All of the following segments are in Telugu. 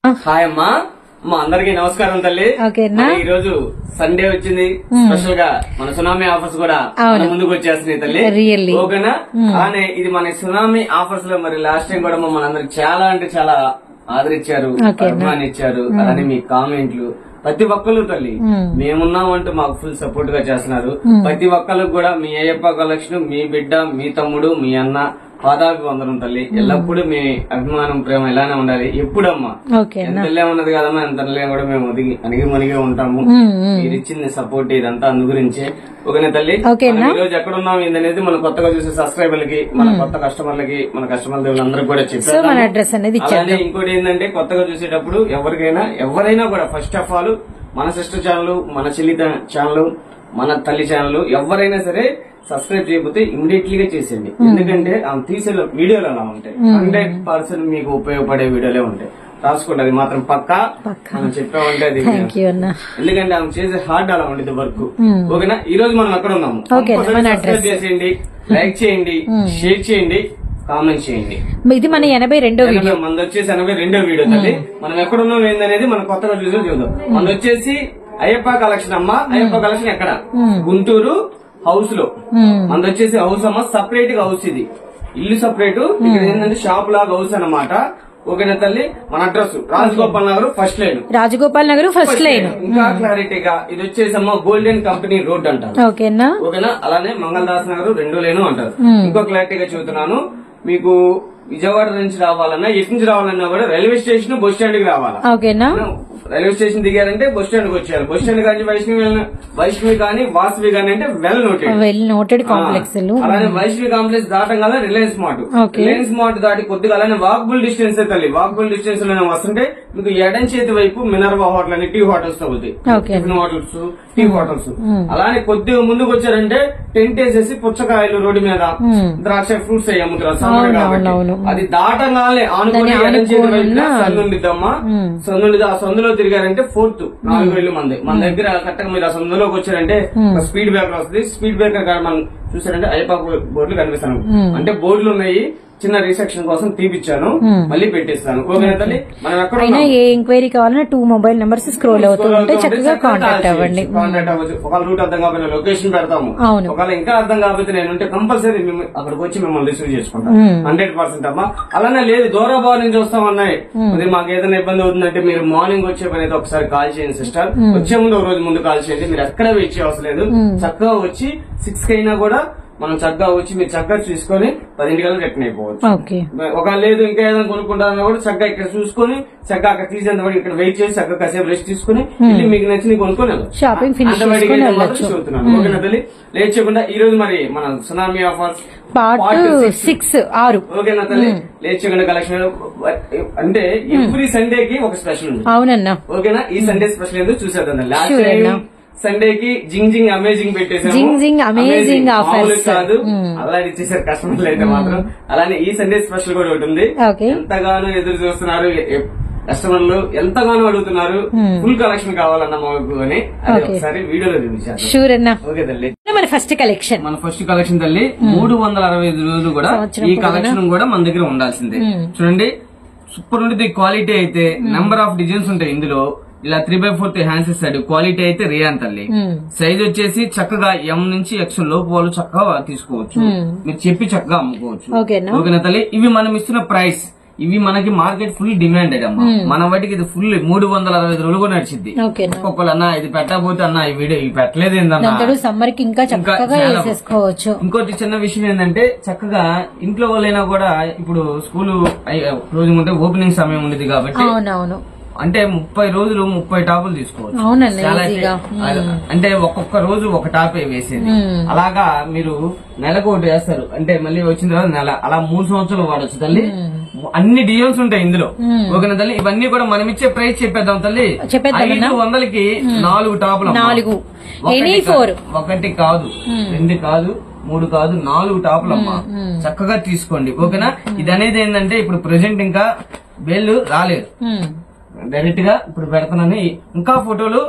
హాయ్ అమ్మా. మా అందరికి నమస్కారం తల్లి. ఈ రోజు సండే వచ్చింది, స్పెషల్ గా మన సునామీ ఆఫర్స్ కూడా మన ముందుకు వచ్చేస్తున్నాయి తల్లి. ఓకేనా? అలానే ఇది మన సునామీ ఆఫర్స్ లో మరి లాస్ట్ టైం కూడా మమ్మల్ని అందరికి చాలా అంటే చాలా ఆదరించారు, అభిమానించారు. అలానే మీ కామెంట్లు ప్రతి ఒక్కరు తల్లి మేమున్నామంటూ మాకు ఫుల్ సపోర్ట్ గా చేస్తున్నారు. ప్రతి ఒక్కరికి కూడా మీ అయ్యప్ప కలెక్షన్, మీ బిడ్డ, మీ తమ్ముడు, మీ అన్న పాదాభివందనం తల్లి. ఎల్లప్పుడూ మీ అభిమానం, ప్రేమ ఇలానే ఉండాలి ఎప్పుడమ్మా. ఎంత ఉన్నది కదమ్మా, ఎంత కూడా మేము అణిగి మనిగే ఉంటాము. మీరు ఇచ్చిన సపోర్ట్ ఇదంతా అందు గురించే. ఓకేనా తల్లి? ఈ రోజు ఎక్కడున్నాం ఏందనేది మన కొత్తగా చూసే సబ్స్క్రైబర్లకి, మన కొత్త కస్టమర్లకి, మన కస్టమర్ దేవుళ్ళందరూ కూడా చెప్పారు. అలానే ఇంకోటి ఏంటంటే కొత్తగా చూసేటప్పుడు ఎవరైనా కూడా ఫస్ట్ ఆఫ్ ఆల్ మన సిస్టర్ ఛానల్, మన చెల్లి ఛానల్, మన తల్లి ఛానల్ ఎవరైనా సరే సబ్స్క్రైబ్ చేయకపోతే ఇమీడియట్లీగా చేసేయండి. ఎందుకంటే ఆమె తీసే వీడియోలు అలా ఉంటాయి, 100% మీకు ఉపయోగపడే వీడియోలే ఉంటాయి. రాసుకోండి, అది మాత్రం పక్కా మనం చెప్పామంటే అది. ఎందుకంటే ఆమె చేసే హార్డ్ అలా ఉండేది వర్క్. ఓకేనా? ఈ రోజు మనం ఎక్కడ ఉన్నాము, సబ్స్క్రైబ్ చేసేయండి, లైక్ చేయండి, షేర్ చేయండి, కామెంట్ చేయండి. ఇది మన 82వ వీడియో. మనది వచ్చేసి 82వ వీడియో తల్లి. మనం ఎక్కడున్నాం ఏందనేది మనం కొత్తగా చూసి చూద్దాం. మనది వచ్చేసి అయ్యప్ప కలెక్షన్ అమ్మ. అయ్యప్ప కలెక్షన్ ఎక్కడ? గుంటూరు హౌస్ లో. మనది వచ్చేసి హౌస్ అమ్మ, సపరేట్ గా హౌస్. ఇది ఇల్లు సపరేట్, ఇక్కడ ఏంటంటే షాప్ లాగా హౌస్ అన్నమాట. ఓకేనా తల్లి? మన address Rajagopal Nagar first line. Rajagopal Nagar first line. ఇంకా క్లారిటీగా ఇది వచ్చేసి అమ్మ గోల్డెన్ కంపెనీ రోడ్ అంటారు. ఓకేనా? అలానే మంగళదాస్ నగర్ 2వ లైన్ అంటారు. ఇంకో క్లారిటీగా చెబుతున్నాను, మీకు విజయవాడ నుంచి రావాలన్నా, ఎటు నుంచి రావాలన్నా కూడా రైల్వే స్టేషన్, బస్ స్టాండ్ కి రావాలా. ఓకేనా? రైల్వే స్టేషన్ దిగారంటే బస్ స్టాండ్ కి వచ్చారు. బస్ స్టాండ్ కానీ వైష్ణవి కానీ వాసవి కానీ అంటే వెల్ నోటెడ్ కాంప్లెక్స్. అలానే వైష్ణవి కాంప్లెక్స్ దాటంగా రిలయన్స్ మార్ట్. రిలయన్స్ మార్ట్ దాటి కొద్దిగా అలానే వాకబుల్ డిస్టెన్స్ తల్లి. వాకబుల్ డిస్టెన్స్ లో వస్తుంటే మీకు ఎడం చేతి వైపు మినర్వా హోటల్ అని టీ హోటల్స్ అవుతాయి, టిఫిన్ హోటల్స్, టీ హోటల్స్. అలానే కొద్దిగా ముందుకు వచ్చారంటే టెంట్ వేసేసి పుచ్చకాయలు రోడ్డు మీద, ద్రాక్ష ఫ్రూట్స్ అయ్యి అమ్ముతారు సమ్మర్ కాబట్టి. అది దాటంగానే ఆనుకుని ఎడం చేతి వైపు సందుండిద్దమ్మా. సందుండి ఆ సందులో తిరిగారంటే 4th 4 వేలు మంది. మన దగ్గర కరెక్ట్గా మీరు ఆ సందులోకి వచ్చారంటే స్పీడ్ బ్రేకర్ వస్తుంది. స్పీడ్ బ్రేకర్ మనం చూసారంటే అయ్యప్ప బోర్డులు కనిపిస్తాను. అంటే బోర్డులు ఉన్నాయి, చిన్న రీసెక్షన్ కోసం తీపిచ్చాను, మళ్ళీ పెట్టేస్తాను. ఓకేనా తల్లి? మనం ఎక్కడ ఏ ఎంక్వైరీ కావాలన్నా 2 మొబైల్ నెంబర్స్ స్క్రోల్ అవుతూ ఉంటే చక్కగా కాంటాక్ట్ అవ్వండి. కాంటాక్ట్ అవ్వచ్చు. ఒకవేళ రూట్ అర్థం కాకపోయినా లొకేషన్ పెడతాము. ఒకవేళ ఇంకా అర్థం కాకపోతే నేనుంటే కంపల్సరీ అక్కడికి వచ్చి మిమ్మల్ని రిసీవ్ చేసుకుంటాను 100% అమ్మా. అలానే లేదు దూరాభావం నుంచి వస్తామన్నాయి, అది మాకు ఏదైనా ఇబ్బంది అవుతుందంటే మీరు మార్నింగ్ వచ్చే పని అయితే ఒకసారి కాల్ చేయండి సిస్టర్. వచ్చే ముందు ఒక రోజు ముందు కాల్ చేయండి. మీరు ఎక్కడ వెయిట్ చేయవలసిన లేదు, చక్కగా వచ్చి 6 కైనా కూడా మనం చక్కగా వచ్చి మీరు చక్కగా చూసుకొని 10 గంటలకు రిటర్న్ అయిపోవచ్చు. ఒక లేదు ఇంకా ఏదైనా కొనుక్కుంటారన్నా కూడా చక్కగా ఇక్కడ చూసుకొని చక్కగా అక్కడ తీసేంత వరకు ఇక్కడ వెయిట్ చేసి చక్కగా కాసేపు రెస్ట్ తీసుకుని మీకు నచ్చింది కొనుక్కొని షాపింగ్ చెబుతున్నాను. ఓకేనా తల్లి? లేట్ చేయకుండా ఈ రోజు మరి మన సునామీ ఆఫర్స్ పార్ట్ 6. ఓకేనా తల్లి? లేట్ చేయకుండా కలెక్షన్ అంటే ఎవ్రీ సండేకి ఒక స్పెషల్ ఉంది. అవునన్నా. ఓకేనా? ఈ సండే స్పెషల్ ఎందుకు చూసేద్దాం. లాస్ట్ టైం సండేకి జింగ్ అమేజింగ్ పెట్టేసాము, కాదు అలా ఇచ్చేసారు కస్టమర్లు అయితే మాత్రం. అలానే ఈ సండే స్పెషల్ కూడా ఒకటి ఉంది. ఎంతగానో ఎదురు చూస్తున్నారు కస్టమర్లు, ఎంతగానో అడుగుతున్నారు ఫుల్ కలెక్షన్ కావాలన్న మాకు అని. అది ఒకసారి వీడియోలో చూపించారు. ఓకే తల్లి, మన ఫస్ట్ కలెక్షన్ తల్లి 365 రోజులు కూడా ఈ కలెక్షన్ కూడా మన దగ్గర ఉండాల్సిందే. చూడండి, సూపర్ ఉంటుంది క్వాలిటీ అయితే. నెంబర్ ఆఫ్ డిజైన్స్ ఉంటాయి ఇందులో. ఇలా 3/4 హ్యాండ్స్ ఇస్తాడు. క్వాలిటీ అయితే రియాన్ తల్లి. సైజ్ వచ్చేసి చక్కగా M నుంచి X లోపు వాళ్ళు చక్కగా తీసుకోవచ్చు, మీరు చెప్పి చక్కగా అమ్ముకోవచ్చు. ఓకేనా తల్లి? ఇవి మనం ఇస్తున్న ప్రైస్, ఇవి మనకి మార్కెట్ ఫుల్ డిమాండెడ్ అమ్మా. మన వాటికి ఇది ఫుల్ 365 రోజులు కూడా నడిచింది. ఒక్కొక్కరు అన్నా ఇది పెట్టకపోతే అన్నా ఈ వీడియో ఇవి పెట్టలేదు ఏంటన్నా, సమ్మర్ కి ఇంకా చక్కగా చేసుకోవచ్చు. ఇంకోటి చిన్న విషయం ఏంటంటే చక్కగా ఇంట్లో వాళ్ళైనా కూడా ఇప్పుడు స్కూల్ రోజు ఉంటే ఓపెనింగ్ సమయం ఉండేది కాబట్టి అంటే 30 రోజులు 30 టాపులు తీసుకోవచ్చు. అంటే ఒక్కొక్క రోజు ఒక టాపే వేసేది. అలాగా మీరు నెలకు ఒకటి వేస్తారు అంటే మళ్ళీ వచ్చిన తర్వాత నెల, అలా 3 సంవత్సరాలు వాడచ్చు తల్లి. అన్ని డిజైన్స్ ఉంటాయి ఇందులో. ఓకేనా తల్లి? ఇవన్నీ కూడా మనం ఇచ్చే ప్రైస్ చెప్పేద్దాం తల్లి. 500కి 4 టాపులు. 1 కాదు, 2 కాదు, 3 కాదు, 4 టాపులమ్మా. చక్కగా తీసుకోండి. ఓకేనా? ఇది అనేది ఏంటంటే ఇప్పుడు ప్రెసెంట్ ఇంకా వేళ్ళు రాలేదు. డైరెక్ట్ గా ఇప్పుడు పెడతానని ఇంకా ఫోటోలు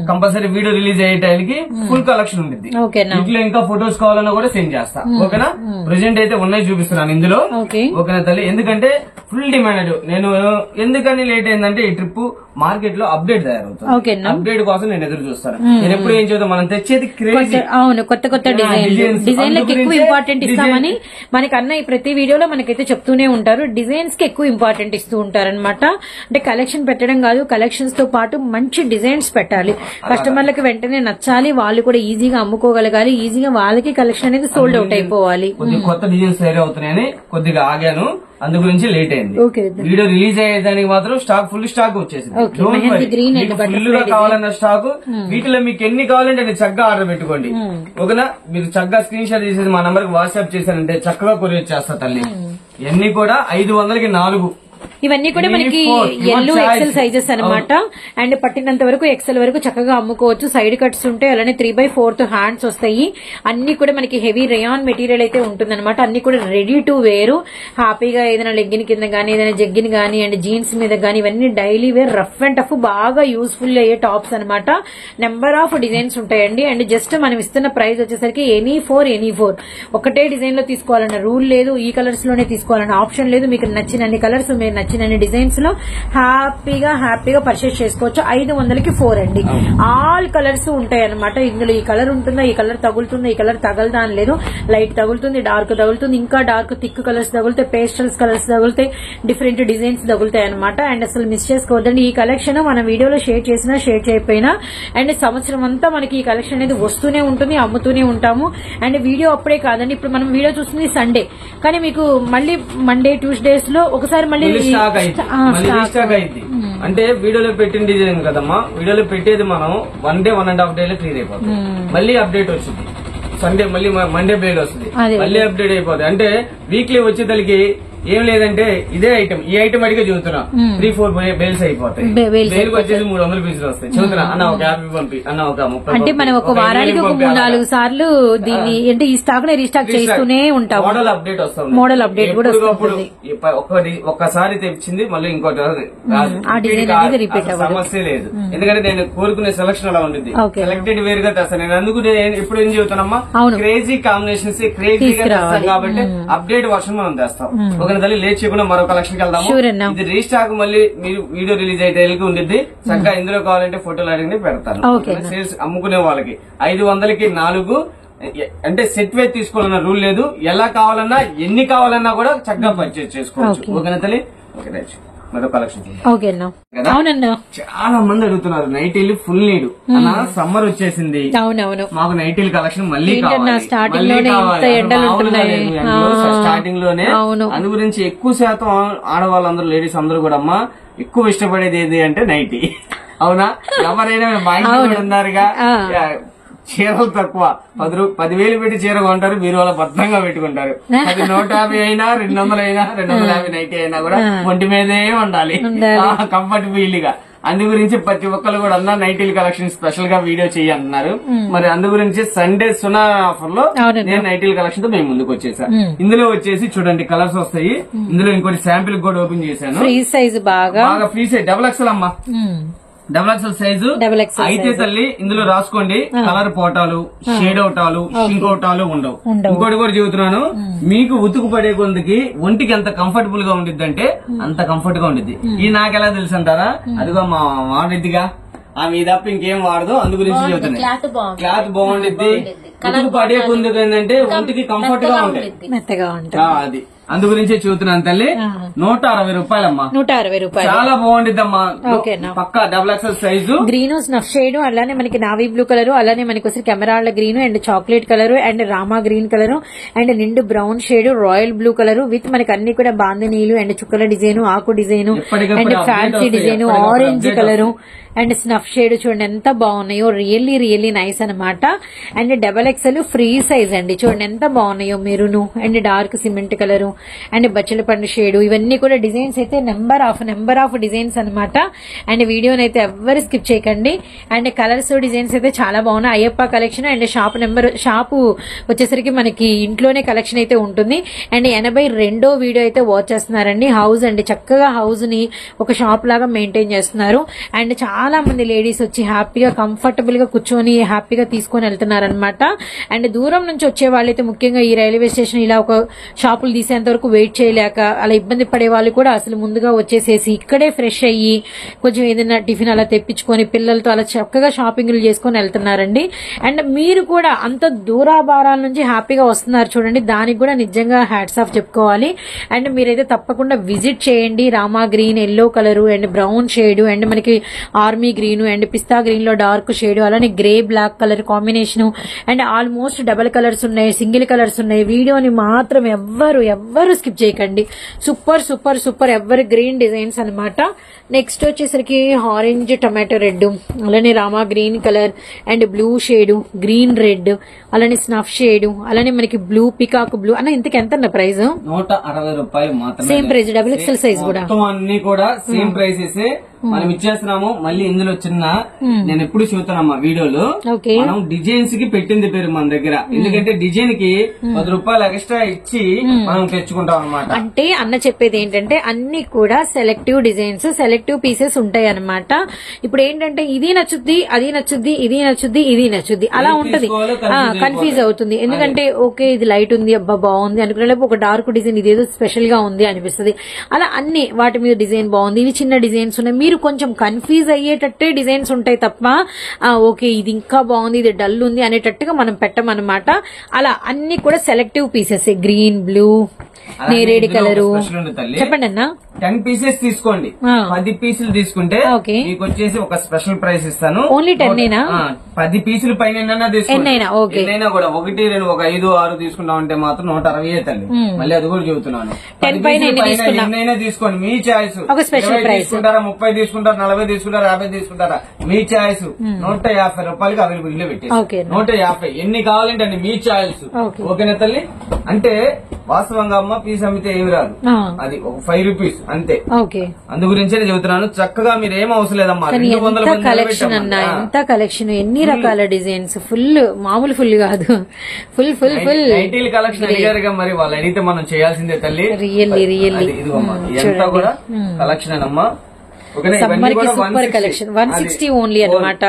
కంపల్సరీ వీడియో రిలీజ్ అయ్యే టైంకి ఫుల్ కలెక్షన్ ఉంటుంది. ఇంట్లో ఇంకా ఫొటోస్ కావాలన్నా కూడా సెండ్ చేస్తా. ఓకేనా, ప్రెసెంట్ అయితే ఉన్నాయి చూపిస్తున్నాను ఇందులో. ఓకేనా తల్లి, ఎందుకంటే ఫుల్ డిమాండ్. నేను ఎందుకని లేట్ అయిందంటే ఈ ట్రిప్ మార్కెట్ లో అప్డేట్ తయారవుతుంది. అప్డేట్ కోసం నేను ఎదురు చూస్తాను. నేను ఎప్పుడు ఏం చేద్దాం, మనం తెచ్చేది క్రేజీ, అవును, కొత్త కొత్త డిజైన్లకు ఎక్కువ ఇంపార్టెంట్ ఇస్తామని మనకన్నా ప్రతి వీడియోలో మనకైతే చెప్తూనే ఉంటారు. డిజైన్స్ కి ఎక్కువ ఇంపార్టెంట్ ఇస్తూ ఉంటారు అనమాట. అంటే కలెక్షన్ పెట్టడం కాదు, కలెక్షన్స్ తో పాటు మంచి డిజైన్స్ పెట్టాలి. కస్టమర్లకు వెంటనే నచ్చాలి, వాళ్ళు కూడా ఈజీగా అమ్ముకోగలగాలి, ఈజీగా వాళ్ళకి కలెక్షన్ అనేది సోల్డ్ అవుట్ అయిపోవాలి. కొత్త డిజైన్స్ తయారు అవుతున్నాయని కొద్దిగా ఆగాను, అందు గురించి లేట్ అయింది. వీడియో రిలీజ్ అయ్యేదానికి మాత్రం స్టాక్ ఫుల్ స్టాక్ వచ్చేసింది. ఫుల్ గా కావాలన్న స్టాక్. వీటిలో మీకు ఎన్ని కావాలంటే నేను చక్కగా ఆర్డర్ పెట్టుకోండి. ఓకేనా, మీరు చక్కగా స్క్రీన్ షాట్ చేసేది మా నంబర్ కి వాట్సాప్ చేశారంటే చక్కగా కొరియర్ చేస్తా తల్లి. ఇవన్నీ కూడా 500కి 4. ఇవన్నీ కూడా మనకి ఎల్లో ఎక్సెల్ సైజెస్ అనమాట. అండ్ పట్టినంత వరకు ఎక్సెల్ వరకు చక్కగా అమ్ముకోవచ్చు. సైడ్ కట్స్ ఉంటాయి, అలానే 3/4 హ్యాండ్స్ వస్తాయి. అన్ని కూడా మనకి హెవీ రేయాన్ మెటీరియల్ అయితే ఉంటుందన్నమాట. అన్ని కూడా రెడీ టు వేర్. హ్యాపీగా ఏదైనా లెగ్గిన్ కింద గానీ, ఏదైనా జగ్గిన్ గానీ అండ్ జీన్స్ మీద గానీ, ఇవన్నీ daily wear rough and tough బాగా యూస్ఫుల్ అయ్యే టాప్స్ అనమాట. నెంబర్ ఆఫ్ డిజైన్స్ ఉంటాయండి. అండ్ జస్ట్ మనం ఇస్తున్న ప్రైస్ వచ్చేసరికి ఎనీ ఫోర్ ఒకటే డిజైన్ లో తీసుకోవాలన్న రూల్ లేదు. ఈ కలర్స్ లోనే తీసుకోవాలన్న ఆప్షన్ లేదు. మీకు నచ్చినన్ని కలర్స్, మీరు నచ్చిన డిజైన్స్ లో హ్యాపీగా పర్చేస్ చేసుకోవచ్చు. 500కి 4 అండి. ఆల్ కలర్స్ ఉంటాయి అనమాట. ఇందులో ఈ కలర్ ఉంటుందా, ఈ కలర్ తగులుతుందా, ఈ కలర్ తగలదా అని లేదు. లైట్ తగులుతుంది, డార్క్ తగులుతుంది, ఇంకా డార్క్ థిక్ కలర్స్ తగులుతాయి, పేస్టల్స్ కలర్స్ తగులుతాయి, డిఫరెంట్ డిజైన్స్ తగులుతాయి అనమాట. అండ్ అసలు మిస్ చేసుకోవద్దండి. ఈ కలెక్షన్ మన వీడియోలో షేర్ చేసినా షేర్ చేయకపోయినా అండ్ సంవత్సరం అంతా మనకి ఈ కలెక్షన్ అనేది వస్తూనే ఉంటుంది, అమ్ముతూనే ఉంటాము. అండ్ వీడియో అప్పుడే కాదండి, ఇప్పుడు మనం వీడియో చూస్తుంది సండే, కానీ మీకు మళ్ళీ మండే ట్యూస్డేస్ లో ఒకసారి మళ్ళీ రీస్టాక్ అయింది. అంటే వీడియోలో పెట్టిన డిజైన్ కదమ్మా, వీడియోలో పెట్టేది మనం 1 డే 1.5 డేలో క్లియర్ అయిపోతుంది. మళ్ళీ అప్డేట్ వచ్చింది సండే, మళ్ళీ మండే బేల్ వస్తుంది, మళ్ళీ అప్డేట్ అయిపోతుంది. అంటే వీక్లీ వచ్చేసరికి ఏం లేదంటే ఇదే ఐటమ్, ఈ ఐటమ్ అడిగే చూస్తున్నా 3-4 బేల్స్ అయిపోతాయి. బేల్ వచ్చేసి 300 పీసులు వస్తాయి. చూస్తున్నా అన్న ఒక 50 పంపి, అన్న ఒక 30. అంటే మనం ఒక వారానికి ఒక 3-4 సార్లు దీన్ని అంటే ఈ స్టాక్ ని రీస్టాక్ చేస్తూనే ఉంటాం. మోడల్ అప్డేట్ వస్తుంది, మోడల్ అప్డేట్ కూడా వస్తుంది. ఒక్కసారి తెచ్చింది మళ్ళీ ఇంకోటి రిపీట్ సమస్య లేదు. ఎందుకంటే నేను కోరుకునే సెలక్షన్ అలా ఉంటుంది. సెలెక్టెడ్ వేర్ గా తెస్తాను. నేను అందుకు ఎప్పుడు ఏం చెబుతానమ్మా, క్రేజీ కాంబినేషన్స్ క్రేజీగా తెస్తాను కాబట్టి అప్డేట్ వర్షన్ మనం తెస్తాం. తల్లి లేట్ చేయకుండా మరో కలెక్షన్ కి వెళ్దాము. ఇది రీస్టాక్ మళ్ళీ మీరు వీడియో రిలీజ్ అయితే ఉండిద్ది. చక్కగా ఇందులో కావాలంటే ఫోటోలు అడిగి పెడతాను. సేల్స్ అమ్ముకునే వాళ్ళకి 500కి 4. అంటే సెట్ వైజ్ తీసుకోవాలన్న రూల్ లేదు. ఎలా కావాలన్నా ఎన్ని కావాలన్నా కూడా చక్కగా పర్చేజ్ చేసుకోవచ్చు. ఓకేనా తల్లి? Okay right. మరో కలెక్షన్ చాలా మంది అడుగుతున్నారు నైటీలు ఫుల్ నీడ్ అన్న. సమ్మర్ వచ్చేసింది, మాకు నైటీలు కలెక్షన్ మళ్ళీ స్టార్టింగ్ లోనే. అందు గురించి ఎక్కువ శాతం ఆడవాళ్ళందరూ లేడీస్ అందరూ కూడా అమ్మా ఎక్కువ ఇష్టపడేది ఏది అంటే నైటీ. అవునా, ఎవరైనా మా ఇంట్లో ఉన్నారుగా, చీరలు తక్కువ 10,000 పెట్టి చీర కొంటారు, మీరు వాళ్ళ భద్రంగా పెట్టుకుంటారు. అది 150 అయినా 200 అయినా 250 నైటీ అయినా కూడా ఒంటి మీదే ఉండాలి కంఫర్టబుల్ గా. అందు గురించి ప్రతి ఒక్కరు కూడా అన్న నైటీల్ కలెక్షన్ స్పెషల్ గా వీడియో చేయంటున్నారు. మరి అందు గురించి సండే సునా ఆఫర్ లో నేను నైటీల్ కలెక్షన్ తో మేము ముందుకు వచ్చేసా. ఇందులో వచ్చేసి చూడండి కలర్స్ వస్తాయి. ఇందులో ఇంకోటి శాంపిల్ కూడా ఓపెన్ చేశాను. ఫ్రీ సైజ్ బాగా ఫ్రీ సైజ్ XXL అమ్మా, XXL సైజు అయితే తల్లి. ఇందులో రాసుకోండి కలర్ పోటాలు, షేడ్ అవుటాలు, షింక్ అవుటాలు ఉండవు. ఇంకోటి కూడా చెబుతున్నాను, మీకు ఉతుకు పడే కొందికి ఒంటికి ఎంత కంఫర్టబుల్ గా ఉండిద్దంటే అంత కంఫర్ట్ గా ఉండిద్ది. ఈ నాకెలా తెలుసు అంటారా, అదిగో మా వాడిద్దిగా ఆమె తప్ప ఇంకేం వాడదు. అందు గురించి చెబుతున్నాయి. క్లాత్ బాగుండిద్ది, ఉతుకు పడే కొందుకు ఏంటంటే ఒంటికి కంఫర్ట్ గా ఉంటాయి, మెత్తగా ఉంటాయి. అది అందు గురించే చూస్తున్నాను తల్లి. 160 రూపాయలమ్మా, 160 రూపాయలు. చాలా బాగుండిద్దమ్మా. పక్కా XXL size. Green snuff shade, అలానే మనకి నావీ బ్లూ కలర్, అలానే మనకి వచ్చి కెమెరాల green and chocolate colour and Rama green colour and నిండు brown shade, royal blue colour with మనకి అన్ని కూడా బాందినీలు అండ్ చుక్కల డిజైన్, ఆకు design and fancy design, orange colour and snuff shade చూడండి ఎంత బాగున్నాయో, రియల్లీ రియల్లీ నైస్ అనమాట. And double XL free size అండి, చూడండి ఎంత బాగున్నాయో, maroon and dark cement colour and బచ్చల పండు షేడ్, ఇవన్నీ కూడా డిజైన్స్ అయితే నెంబర్ ఆఫ్ డిజైన్స్ అనమాట. అండ్ వీడియోని అయితే ఎవ్వరు స్కిప్ చేయకండి. అండ్ కలర్స్ డిజైన్స్ అయితే చాలా బాగున్నాయి. అయ్యప్ప కలెక్షన్ అండ్ షాపు వచ్చేసరికి మనకి ఇంట్లోనే కలెక్షన్ అయితే ఉంటుంది. అండ్ 82వ వీడియో అయితే వాచ్ చేస్తున్నారండి. హౌస్ అండి, చక్కగా హౌస్ ని ఒక షాప్ లాగా మెయింటైన్ చేస్తున్నారు. అండ్ చాలా మంది లేడీస్ వచ్చి హ్యాపీగా కంఫర్టబుల్ గా కూర్చొని హ్యాపీగా తీసుకొని వెళ్తున్నారనమాట. అండ్ దూరం నుంచి వచ్చే వాళ్ళైతే ముఖ్యంగా ఈ రైల్వే స్టేషన్ ఇలా ఒక షాపులు తీసేంత వరకు వెయిట్ చేయలేక అలా ఇబ్బంది పడే వాళ్ళు కూడా అసలు ముందుగా వచ్చేసేసి ఇక్కడే ఫ్రెష్ అయ్యి కొంచెం ఏదైనా టిఫిన్ అలా తెప్పించుకొని పిల్లలతో అలా చక్కగా షాపింగ్లు చేసుకొని వెళ్తున్నారండి. అండ్ మీరు కూడా అంత దూరాభారాల నుంచి హ్యాపీగా వస్తున్నారు చూడండి, దానికి కూడా నిజంగా హ్యాట్స్ ఆఫ్ చెప్పుకోవాలి. అండ్ మీరైతే తప్పకుండా విజిట్ చేయండి. Rama green, yellow colour and brown shade and మనకి ఆర్మీ గ్రీన్ అండ్ పిస్తా గ్రీన్ లో డార్క్ షేడ్, అలానే grey black colour combination and almost double colours ఉన్నాయి, సింగిల్ కలర్స్ ఉన్నాయి. వీడియోని మాత్రం ఎవ్వరు స్కిప్ చేయకండి. Super super super ever green designs అనమాట. నెక్స్ట్ వచ్చేసరికి ఆరెంజ్ టమాటో రెడ్, అలానే Rama green colour and blue shade, green red, అలానే స్నఫ్ షేడ్, అలానే మనకి బ్లూ పికాక్ బ్లూ. అన్న ఇంతకి ఎంత అన్న ప్రైస్? 160 రూపాయలు మాత్రమే. Same price, double XL size కూడా అన్ని కూడా సేమ్ ప్రైసెస్ మనం ఇచ్చేస్తున్నాము. మళ్ళీ ఇందులో చిన్న నేను ఎప్పుడు చూస్తానమ్మా వీడియోలో, మనం డిజైన్స్ కి పెట్టింది పేరు మన దగ్గర, ఎందుకంటే డిజైన్ కి 10 రూపాయలు ఎక్స్ట్రా ఇచ్చి మనం తెచ్చుకుంటాం అనమాట. అంటే అన్న చెప్పేది ఏంటంటే అన్ని కూడా సెలెక్టివ్ డిజైన్స్, సెలెక్టివ్ పీసెస్ ఉంటాయి అనమాట. ఇప్పుడు ఏంటంటే ఇది నచ్చుద్ది, అది నచ్చుద్ది, ఇది నచ్చుద్ది, ఇది నచ్చుద్ది, అలా ఉంటది, కన్ఫ్యూజ్ అవుతుంది. ఎందుకంటే ఓకే ఇది లైట్ ఉంది, అబ్బా బాగుంది అనుకునే ఒక డార్క్ డిజైన్ ఇదేదో స్పెషల్ గా ఉంది అనిపిస్తుంది. అలా అన్ని వాటి మీద డిజైన్ బాగుంది, ఇవి చిన్న డిజైన్స్ ఉన్నాయి, మీరు కొంచెం కన్ఫ్యూజ్ అయ్యేటట్టే డిజైన్స్ ఉంటాయి తప్ప ఓకే ఇది ఇంకా బాగుంది, ఇది డల్ ఉంది అనేటట్టుగా మనం పెట్టమన్నమాట. అలా అన్ని కూడా సెలెక్టివ్ పీసెస్, గ్రీన్, బ్లూ, నేరేడు కలరు. చెప్పండి అన్న. 10 పీసెస్ తీసుకోండి, 10 పీసులు తీసుకుంటే మీకు వచ్చేసి ఒక స్పెషల్ ప్రైస్ ఇస్తాను. ఓన్లీ 10 10 పీసులు పైన తీసుకోండి, ఎన్నైనా కూడా 1, 2, ఒక 5, 6 తీసుకుంటాం అంటే మాత్రం 160 తల్లి. మళ్ళీ అది కూడా చెబుతున్నాను, 10 పైన ఎన్నైనా తీసుకోండి, మీ చాయిస్. 20 తీసుకుంటారా, 30 తీసుకుంటారా, 40 తీసుకుంటారా, 50 తీసుకుంటారా, మీ చాయిస్. 150 రూపాయలకి అవైలబిలిటీ లో పెట్టేసి 150 ఎన్ని కావాలంటే అండి మీ చాయిస్. ఓకేనా తల్లి? అంటే వాస్తవంగా అమ్మ పీస్ అమ్మితే ఏమి రాదు, అది ఒక 5 రూపీస్ అంతే. అందు గురించే చెబుతున్నాను, చక్కగా మీరు ఏం అవసరం లేదమ్మా. కలెక్షన్ అన్న, ఎంత కలెక్షన్, ఎన్ని రకాల డిజైన్స్, ఫుల్ మామూలు ఫుల్ కాదు, ఫుల్ ఫుల్ ఫుల్ నైటీల కలెక్షన్ అడిగారుగా, మరి వాళ్ళు అడిగితే మనం చేయాల్సిందే తల్లి. రియల్లీ ఇదంతా కూడా కలెక్షన్ అమ్మా. సూపర్ కలెక్షన్ 160 ఓన్లీ అనమాట.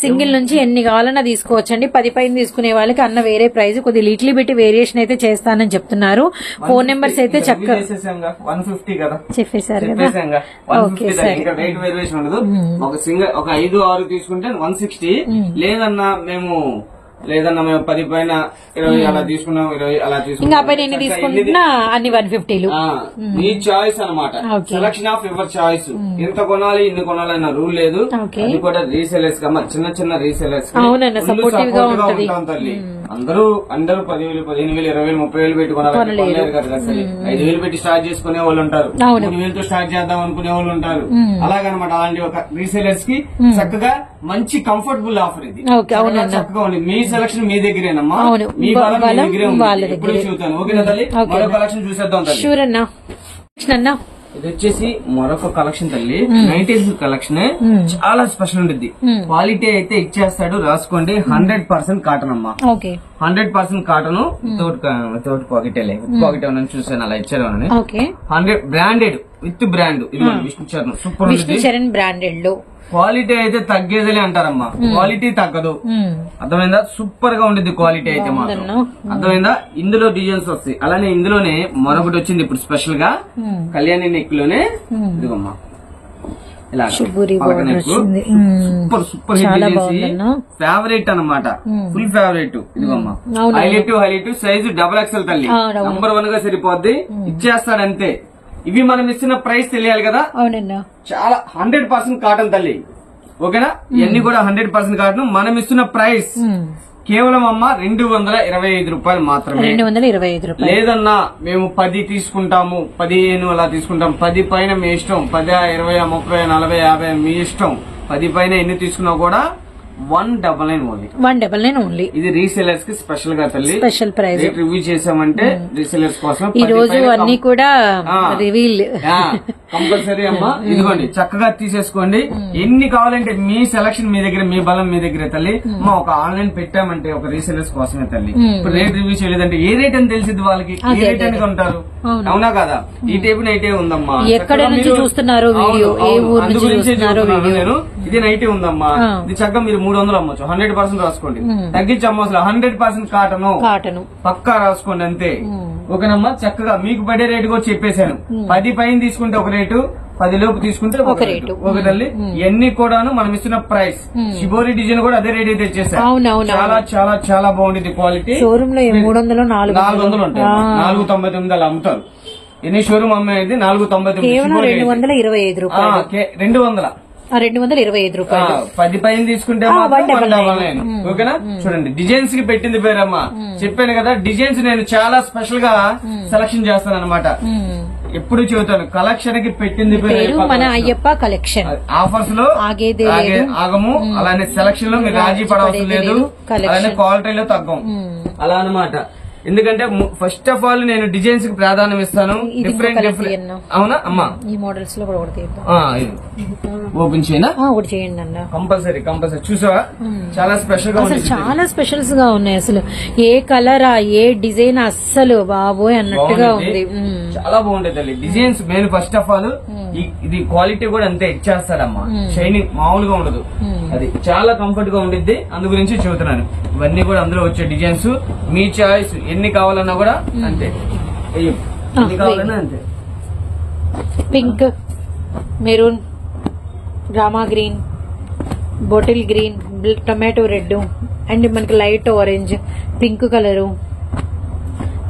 సింగిల్ నుంచి ఎన్ని కావాలన్నా తీసుకోవచ్చండి. 10 పైన తీసుకునే వాళ్ళకి అన్న వేరే ప్రైస్ కొద్దిగా లిటిల్ బిట్ వేరియేషన్ అయితే చేస్తానని చెప్తున్నారు. ఫోన్ నెంబర్స్ అయితే చక్కగా 150 కదా చెప్పేశారు కదా. ఓకే సరే, రేట్ వేరియేషన్ ఉండదు. ఒక సింగిల్ ఒక 5, 6 తీసుకుంటే 160. లేదన్నా మేము 10 పైన 20 అలా తీసుకున్నాం, 20 అలా తీసుకున్నాం, ఇంకా పైన ఎన్ని తీసుకుంటున్నా అన్ని 150. మీ చాయిస్ అనమాట. Selection of your choice. ఎంత కొనాలి ఇన్ని కొనాలన్న రూల్ లేదు. అది కూడా రీసెలర్స్ చిన్న రీసెలర్స్ సపోర్టివ్ గా ఉంటాం తల్లి. అందరూ 10,000, 15,000, 20,000, 30,000 పెట్టి కొనాలి కదా. 5,000 పెట్టి స్టార్ట్ చేసుకునే వాళ్ళు ఉంటారు, 3,000తో స్టార్ట్ చేద్దాం అనుకునే వాళ్ళు ఉంటారు. అలాగనమాట. అలాంటి ఒక రీసెలర్స్ కి చక్కగా మంచి కంఫర్టబుల్ ఆఫర్ ఇది. చక్కగా ఉంది. మీ సెలక్షన్ మీ దగ్గరేనమ్మా, మీ బలం మీ దగ్గరే ఉంది. ఎప్పుడు చూస్తాను. ఓకేనా తల్లి? మరో కలెక్షన్ చూసేద్దాం తల్లి. ఇది వచ్చేసి మరొక కలెక్షన్ తల్లి, 90s కలెక్షన్. చాలా స్పెషల్ ఉంటుంది. క్వాలిటీ అయితే ఇచ్చేస్తాడు, రాసుకోండి. 100% కాటన్ అమ్మా, 100% కాటన్. వితౌట్ పాకెట్ ఏమన్నా చూసాను అలా ఇచ్చారు. 100 బ్రాండెడ్ విత్ బ్రాండ్. ఇది విష్ణు చరణ్ సూపర్ ఉంది. బ్రాండెడ్ లో క్వాలిటీ అయితే తగ్గేదిలే అంటారమ్మా, క్వాలిటీ తగ్గదు. అర్థమైందా? సూపర్ గా ఉండేది క్వాలిటీ అయితే మాత్రం. అర్థమైందా? ఇందులో డిజైన్స్ వస్తాయి. అలానే ఇందులోనే మరొకటి వచ్చింది ఇప్పుడు స్పెషల్ గా, కళ్యాణి నెక్ లోనే ఇదిగమ్మా ఇలా సూపర్ హిట్ చేసి ఫేవరెట్ అనమాట, ఫుల్ ఫేవరెట్. ఇదిగమ్మా హైలైట్ సైజు XXL తల్లి, నంబర్ 1 గా సరిపోద్ది. ఇచ్చేస్తాడంతే. ఇవి మనం ఇస్తున్న ప్రైస్ తెలియాలి కదా. అవునన్నా, చాలా 100% కాటన్ తల్లి. ఓకేనా? ఇవన్నీ కూడా 100% కాటన్. మనం ఇస్తున్న ప్రైస్ కేవలం అమ్మ 225 రూపాయలు మాత్రమే. 225 రూపాయలు. లేదన్నా మేము 10 తీసుకుంటాము, 15 అలా తీసుకుంటాం. 10 పైన మీ ఇష్టం. 10, 20, 30, 40, 50 మీ ఇష్టం. 10 పైన ఎన్ని తీసుకున్నా కూడా 199 ఓన్లీ. 199 ఓన్లీ. ఇది రీసెలర్స్ కి స్పెషల్ గా తల్లి స్పెషల్ ప్రైస్ రివ్యూ చేసామంటే రీసెలర్స్ కోసం ఈ రోజు అన్ని కూడా రివీల్ కంపల్సరీ అమ్మా. ఇదిగోండి చక్కగా తీసేసుకోండి. ఎన్ని కావాలంటే మీ సెలక్షన్ మీ దగ్గర, మీ బలం మీ దగ్గర తల్లి. అమ్మా ఒక ఆన్లైన్ పెట్టామంటే ఒక రీసెలర్స్ కోసమే తల్లి. ఇప్పుడు రేట్ రివ్యూ చేయలేదంటే ఏ రేట్ అని తెలిసింది వాళ్ళకి, ఏ రేట్ అని కొంటారు, అవునా కదా? ఈ టైప్ నైటే ఉందమ్మా. ఎక్కడ నుంచి చూస్తున్నారు వీడియో, ఏ ఊరు నుంచి చూస్తున్నారు వీడియో. ఇది నైటే ఉందమ్మా. ఇది చక్కగా మీరు 300 అమ్మొచ్చు. 100% రాసుకోండి, తగ్గించి అమ్మోసలు. 100% కాటను పక్కా రాసుకోండి అంతే. ఓకేనమ్మా. చక్కగా మీకు పడే రేటు కూడా చెప్పేశాను. 10 పైన తీసుకుంటే ఒక రేటు, 10 లోపు తీసుకుంటే ఒక రేటు. ఓకే తల్లి. ఇవన్నీ కూడాను మనం ఇస్తున్న ప్రైస్. షిబోరి డిజైన్ కూడా అదే రేట్ అయితే ఇచ్చేసారు. చాలా చాలా చాలా బాగుంటుంది క్వాలిటీ. షోరూమ్ లో 300 400 ఉంటాయి. 499 అలా అమ్ముతారు. ఎన్ని షోరూమ్ అమ్మేది 499, 225 రూపాయలు. 225 రూపాయలు. 10 పైన తీసుకుంటే 199. ఓకేనా. చూడండి డిజైన్స్ కి పెట్టింది పేరమ్మా. చెప్పాను కదా డిజైన్స్ నేను చాలా స్పెషల్ గా సెలక్షన్ చేస్తాను అనమాట. ఎప్పుడు చెబుతాను కలెక్షన్ కి పెట్టింది పేరు మన అయ్యప్ప కలెక్షన్. ఆఫర్స్ లో ఆగము, అలానే సెలక్షన్ లో మీరు రాజీ పడవలసిన లేదు, అలానే క్వాలిటీలో తగ్గం అలా అనమాట. ఎందుకంటే ఫస్ట్ ఆఫ్ ఆల్ నేను డిజైన్స్ కి ప్రాధాన్యం ఇస్తాను. డిఫరెంట్ అవునా అమ్మా. ఈ మోడల్స్ లో ఓపెన్ చేయనా ఒకటి చేయండి అన్న. కంపల్సరీ చూసావా చాలా స్పెషల్ గా చాలా స్పెషల్స్ గా ఉన్నాయి. అసలు ఏ కలర్ ఏ డిజైన్ అస్సలు బాబోయ్ అన్నట్టుగా ఉంది. చాలా బాగుంటాయి తల్లి designs. Main first of all ఇది క్వాలిటీ కూడా అంతే ఇచ్చేస్తాడమ్మా. షైనింగ్ మామూలుగా ఉండదు. అది చాలా కంఫర్ట్ గా ఉండిద్ది. అందు గురించి చెబుతున్నాను. ఇవన్నీ కూడా అందులో వచ్చే డిజైన్స్ మీ చాయిస్. ఎన్ని కావాలన్నా కూడా అంతే, ఎన్ని కావాలన్నా అంతే. Pink, maroon, Rama green, bottle green, tomato red and మనకి light orange, pink colour,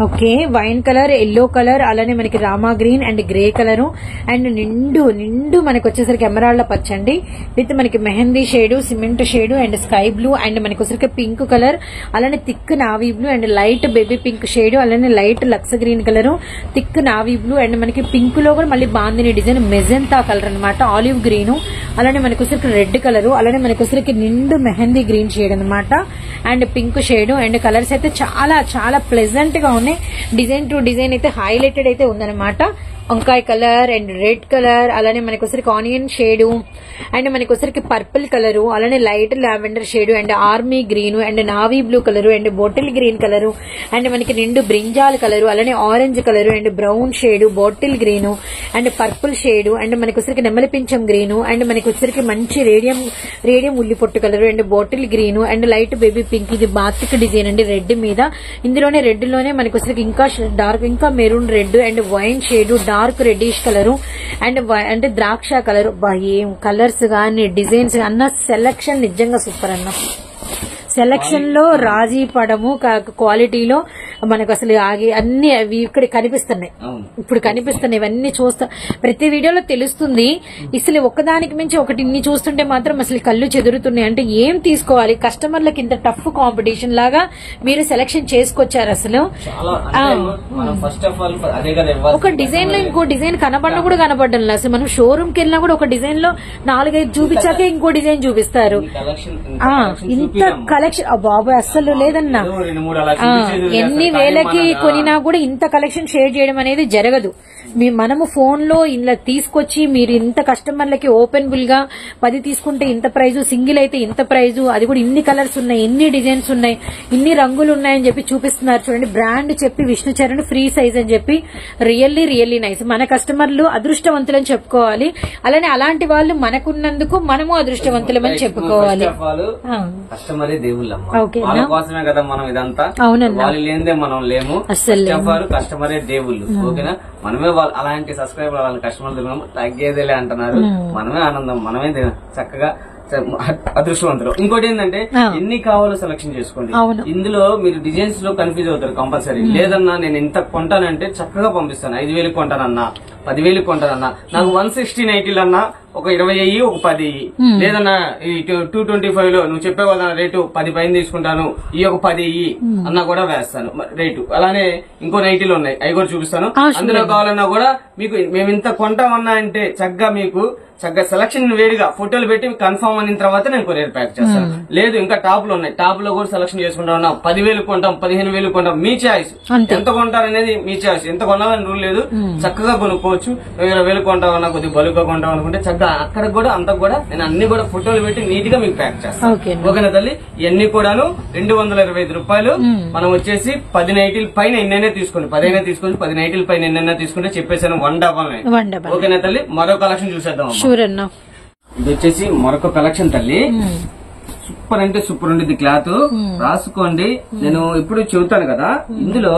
okay wine colour, yellow colour, అలానే మనకి Rama green and grey colour and నిండు మనకి వచ్చేసరికి ఎమరాల్డ్ పచ్చండి విత్ మనకి mehndi shade, cement shade and sky blue and మనకి వచ్చేసరికి పింక్ కలర్, అలానే thick navy blue and light baby pink shade, అలానే light lux green colour, thick navy blue and మనకి పింక్ లో కూడా మళ్ళీ బాందిని డిజైన్ మెజెంతా కలర్ అనమాట, ఆలివ్ గ్రీన్, అలానే మనకి వచ్చేసరికి రెడ్ కలరు, అలానే మనకి వచ్చేసరికి నిండు మెహందీ గ్రీన్ షేడ్ అనమాట and pink shade and colours అయితే చాలా చాలా ప్లెజెంట్ గా ఉన్నాయి. డిజైన్ టు డిజైన్ అయితే హైలైటెడ్ అయితే ఉందన్నమాట. వంకాయ కలర్ అండ్ రెడ్ కలర్, అలానే మనకి వచ్చరికి ఆనియన్ షేడు అండ్ మనకి వచ్చరికి పర్పుల్ కలరు, అలానే light lavender shade and army green and navy blue colour and bottle green colour and మనకి నిండు బ్రింజాల్ కలరు, అలానే orange colour and brown shade, bottle green and purple shade and మనకి వచ్చరికి నెమలి పింఛం గ్రీన్ అండ్ మనకి వచ్చరికి మంచి రేడియం ఉల్లి పొట్టు colour and bottle green and light baby pink. ఇది బాతిక్ డిజైన్ అండి రెడ్ మీద. ఇందులోనే రెడ్ లోనే మనకి వచ్చరికి ఇంకా డార్క్, ఇంకా maroon red and wine shade, dark reddish colour and ద్రాక్ష కలరు. ఏం కలర్స్ గానీ డిజైన్స్ అన్న సెలక్షన్ నిజంగా సూపర్ అన్న. సెలక్షన్ లో రాజీ పడము, క్వాలిటీలో మనకు అసలు అన్ని అవి ఇక్కడ కనిపిస్తున్నాయి. ఇప్పుడు కనిపిస్తున్నాయి ఇవన్నీ చూస్తా ప్రతి వీడియోలో తెలుస్తుంది. అసలు ఒక్కదానికి మించి ఒకటి ఇన్ని చూస్తుంటే మాత్రం అసలు కళ్ళు చెదురుతున్నాయి. అంటే ఏం తీసుకోవాలి, కస్టమర్లకి ఇంత టఫ్ కాంపిటీషన్ లాగా మీరు సెలక్షన్ చేసుకొచ్చారు. అసలు ఒక డిజైన్ లో ఇంకో డిజైన్ కనబడిన కూడా కనబడడం లేదు. అసలు మనం షోరూమ్ కి వెళ్ళినా కూడా ఒక డిజైన్ లో 4-5 చూపించాకే ఇంకో డిజైన్ చూపిస్తారు. ఇంత కలెక్షన్ బాబాయ్ అస్సలు లేదన్నా. ఎన్ని వేలకి కొనినా కూడా ఇంత కలెక్షన్ షేర్ చేయడం అనేది జరగదు. మనము ఫోన్ లో ఇలా తీసుకొచ్చి మీరు ఇంత కస్టమర్లకి ఓపెన్ బుల్ గా 10 తీసుకుంటే ఇంత ప్రైజు, సింగిల్ అయితే ఇంత ప్రైజు, అది కూడా ఇన్ని కలర్స్ ఉన్నాయి, ఇన్ని డిజైన్స్ ఉన్నాయి, ఇన్ని రంగులు ఉన్నాయని చెప్పి చూపిస్తున్నారు. చూడండి బ్రాండ్ చెప్పి విష్ణు చరణ్ ఫ్రీ సైజ్ అని చెప్పి రియల్లీ నైస్. మన కస్టమర్లు అదృష్టవంతులని చెప్పుకోవాలి. అలానే అలాంటి వాళ్ళు మనకున్నందుకు మనము అదృష్టవంతులమని చెప్పుకోవాలి. కస్టమరే దేవుళ్ళమ్మ, వాళ్ళ కోసమే కదా మనం ఇదంతా. అవునన్నా, వాళ్ళు లేనిదే మనం లేము. అసలు కస్టమరే దేవుళ్ళు. ఓకేనా. మనమే అలాంటి సబ్స్క్రైబర్ వాళ్ళ కస్టమర్లు తగ్గేదేలే అంటున్నారు. మనమే ఆనందం, మనమే చక్కగా అదృష్టవంతులు. ఇంకోటి ఏంటంటే ఎన్ని కావాలో సెలక్షన్ చేసుకోండి. ఇందులో మీరు డిజైన్స్ లో కన్ఫ్యూజ్ అవుతారు కంపల్సరీ. లేదన్నా నేను ఇంత కొంటానంటే చక్కగా పంపిస్తాను. 5,000 కొంటానన్నా, 10,000 కొంటానన్నా, నాకు 160-90 అన్నా ఒక 20 అయ్యి ఒక 10 అయ్యి, లేదన్నా ఈ 225 లో నువ్వు చెప్పే కదా రేటు 10 పైన తీసుకుంటాను ఈ ఒక 10 అయ్యి అన్నా కూడా వేస్తాను రేటు. అలానే ఇంకో నైటీలు ఉన్నాయి, అవి కూడా చూపిస్తాను. అందులో కావాలన్నా కూడా మీకు మేము ఇంత కొంటామన్నా అంటే చక్కగా మీకు చక్కగా సెలక్షన్ వేడిగా ఫోటోలు పెట్టి కన్ఫర్మ్ అయిన తర్వాత నేను కొరియర్ ప్యాక్ చేస్తాను. లేదు ఇంకా టాప్ లో ఉన్నాయి, టాప్ లో కూడా సెలక్షన్ చేసుకుంటా 10,000 కొంటాం 15,000 కొంటాం, మీ చాయిస్. ఎంత కొంటారనేది మీ చాయిస్, ఎంత కొనాలని రూల్ లేదు, చక్కగా కొనుక్కోవచ్చు. 20,000 కొంటామన్నా కొద్దిగా బలుగా కొంటాం అనుకుంటే చక్కగా అక్కడ కూడా అంతా కూడా నేను అన్ని కూడా ఫోటోలు పెట్టి నీట్ గా మీకు ప్యాక్ చేస్తాను. ఓకేనా తల్లి? ఇవన్నీ కూడాను 225 రూపాయలు. మనం వచ్చేసి 10 నైటీల పైన ఎన్నైనా తీసుకోండి, 10 అయినా తీసుకోండి, 10 నైటీల పైన ఎన్నైనా తీసుకుంటే చెప్పేసాను 199. ఓకేనా తల్లి? మరో కలెక్షన్ చూసేద్దాం. ఇది వచ్చేసి మరొక కలెక్షన్ తల్లి, సూపర్ అంటే సూపర్ ఉండేది క్లాత్. రాసుకోండి, నేను ఇప్పుడు చెబుతాను కదా. ఇందులో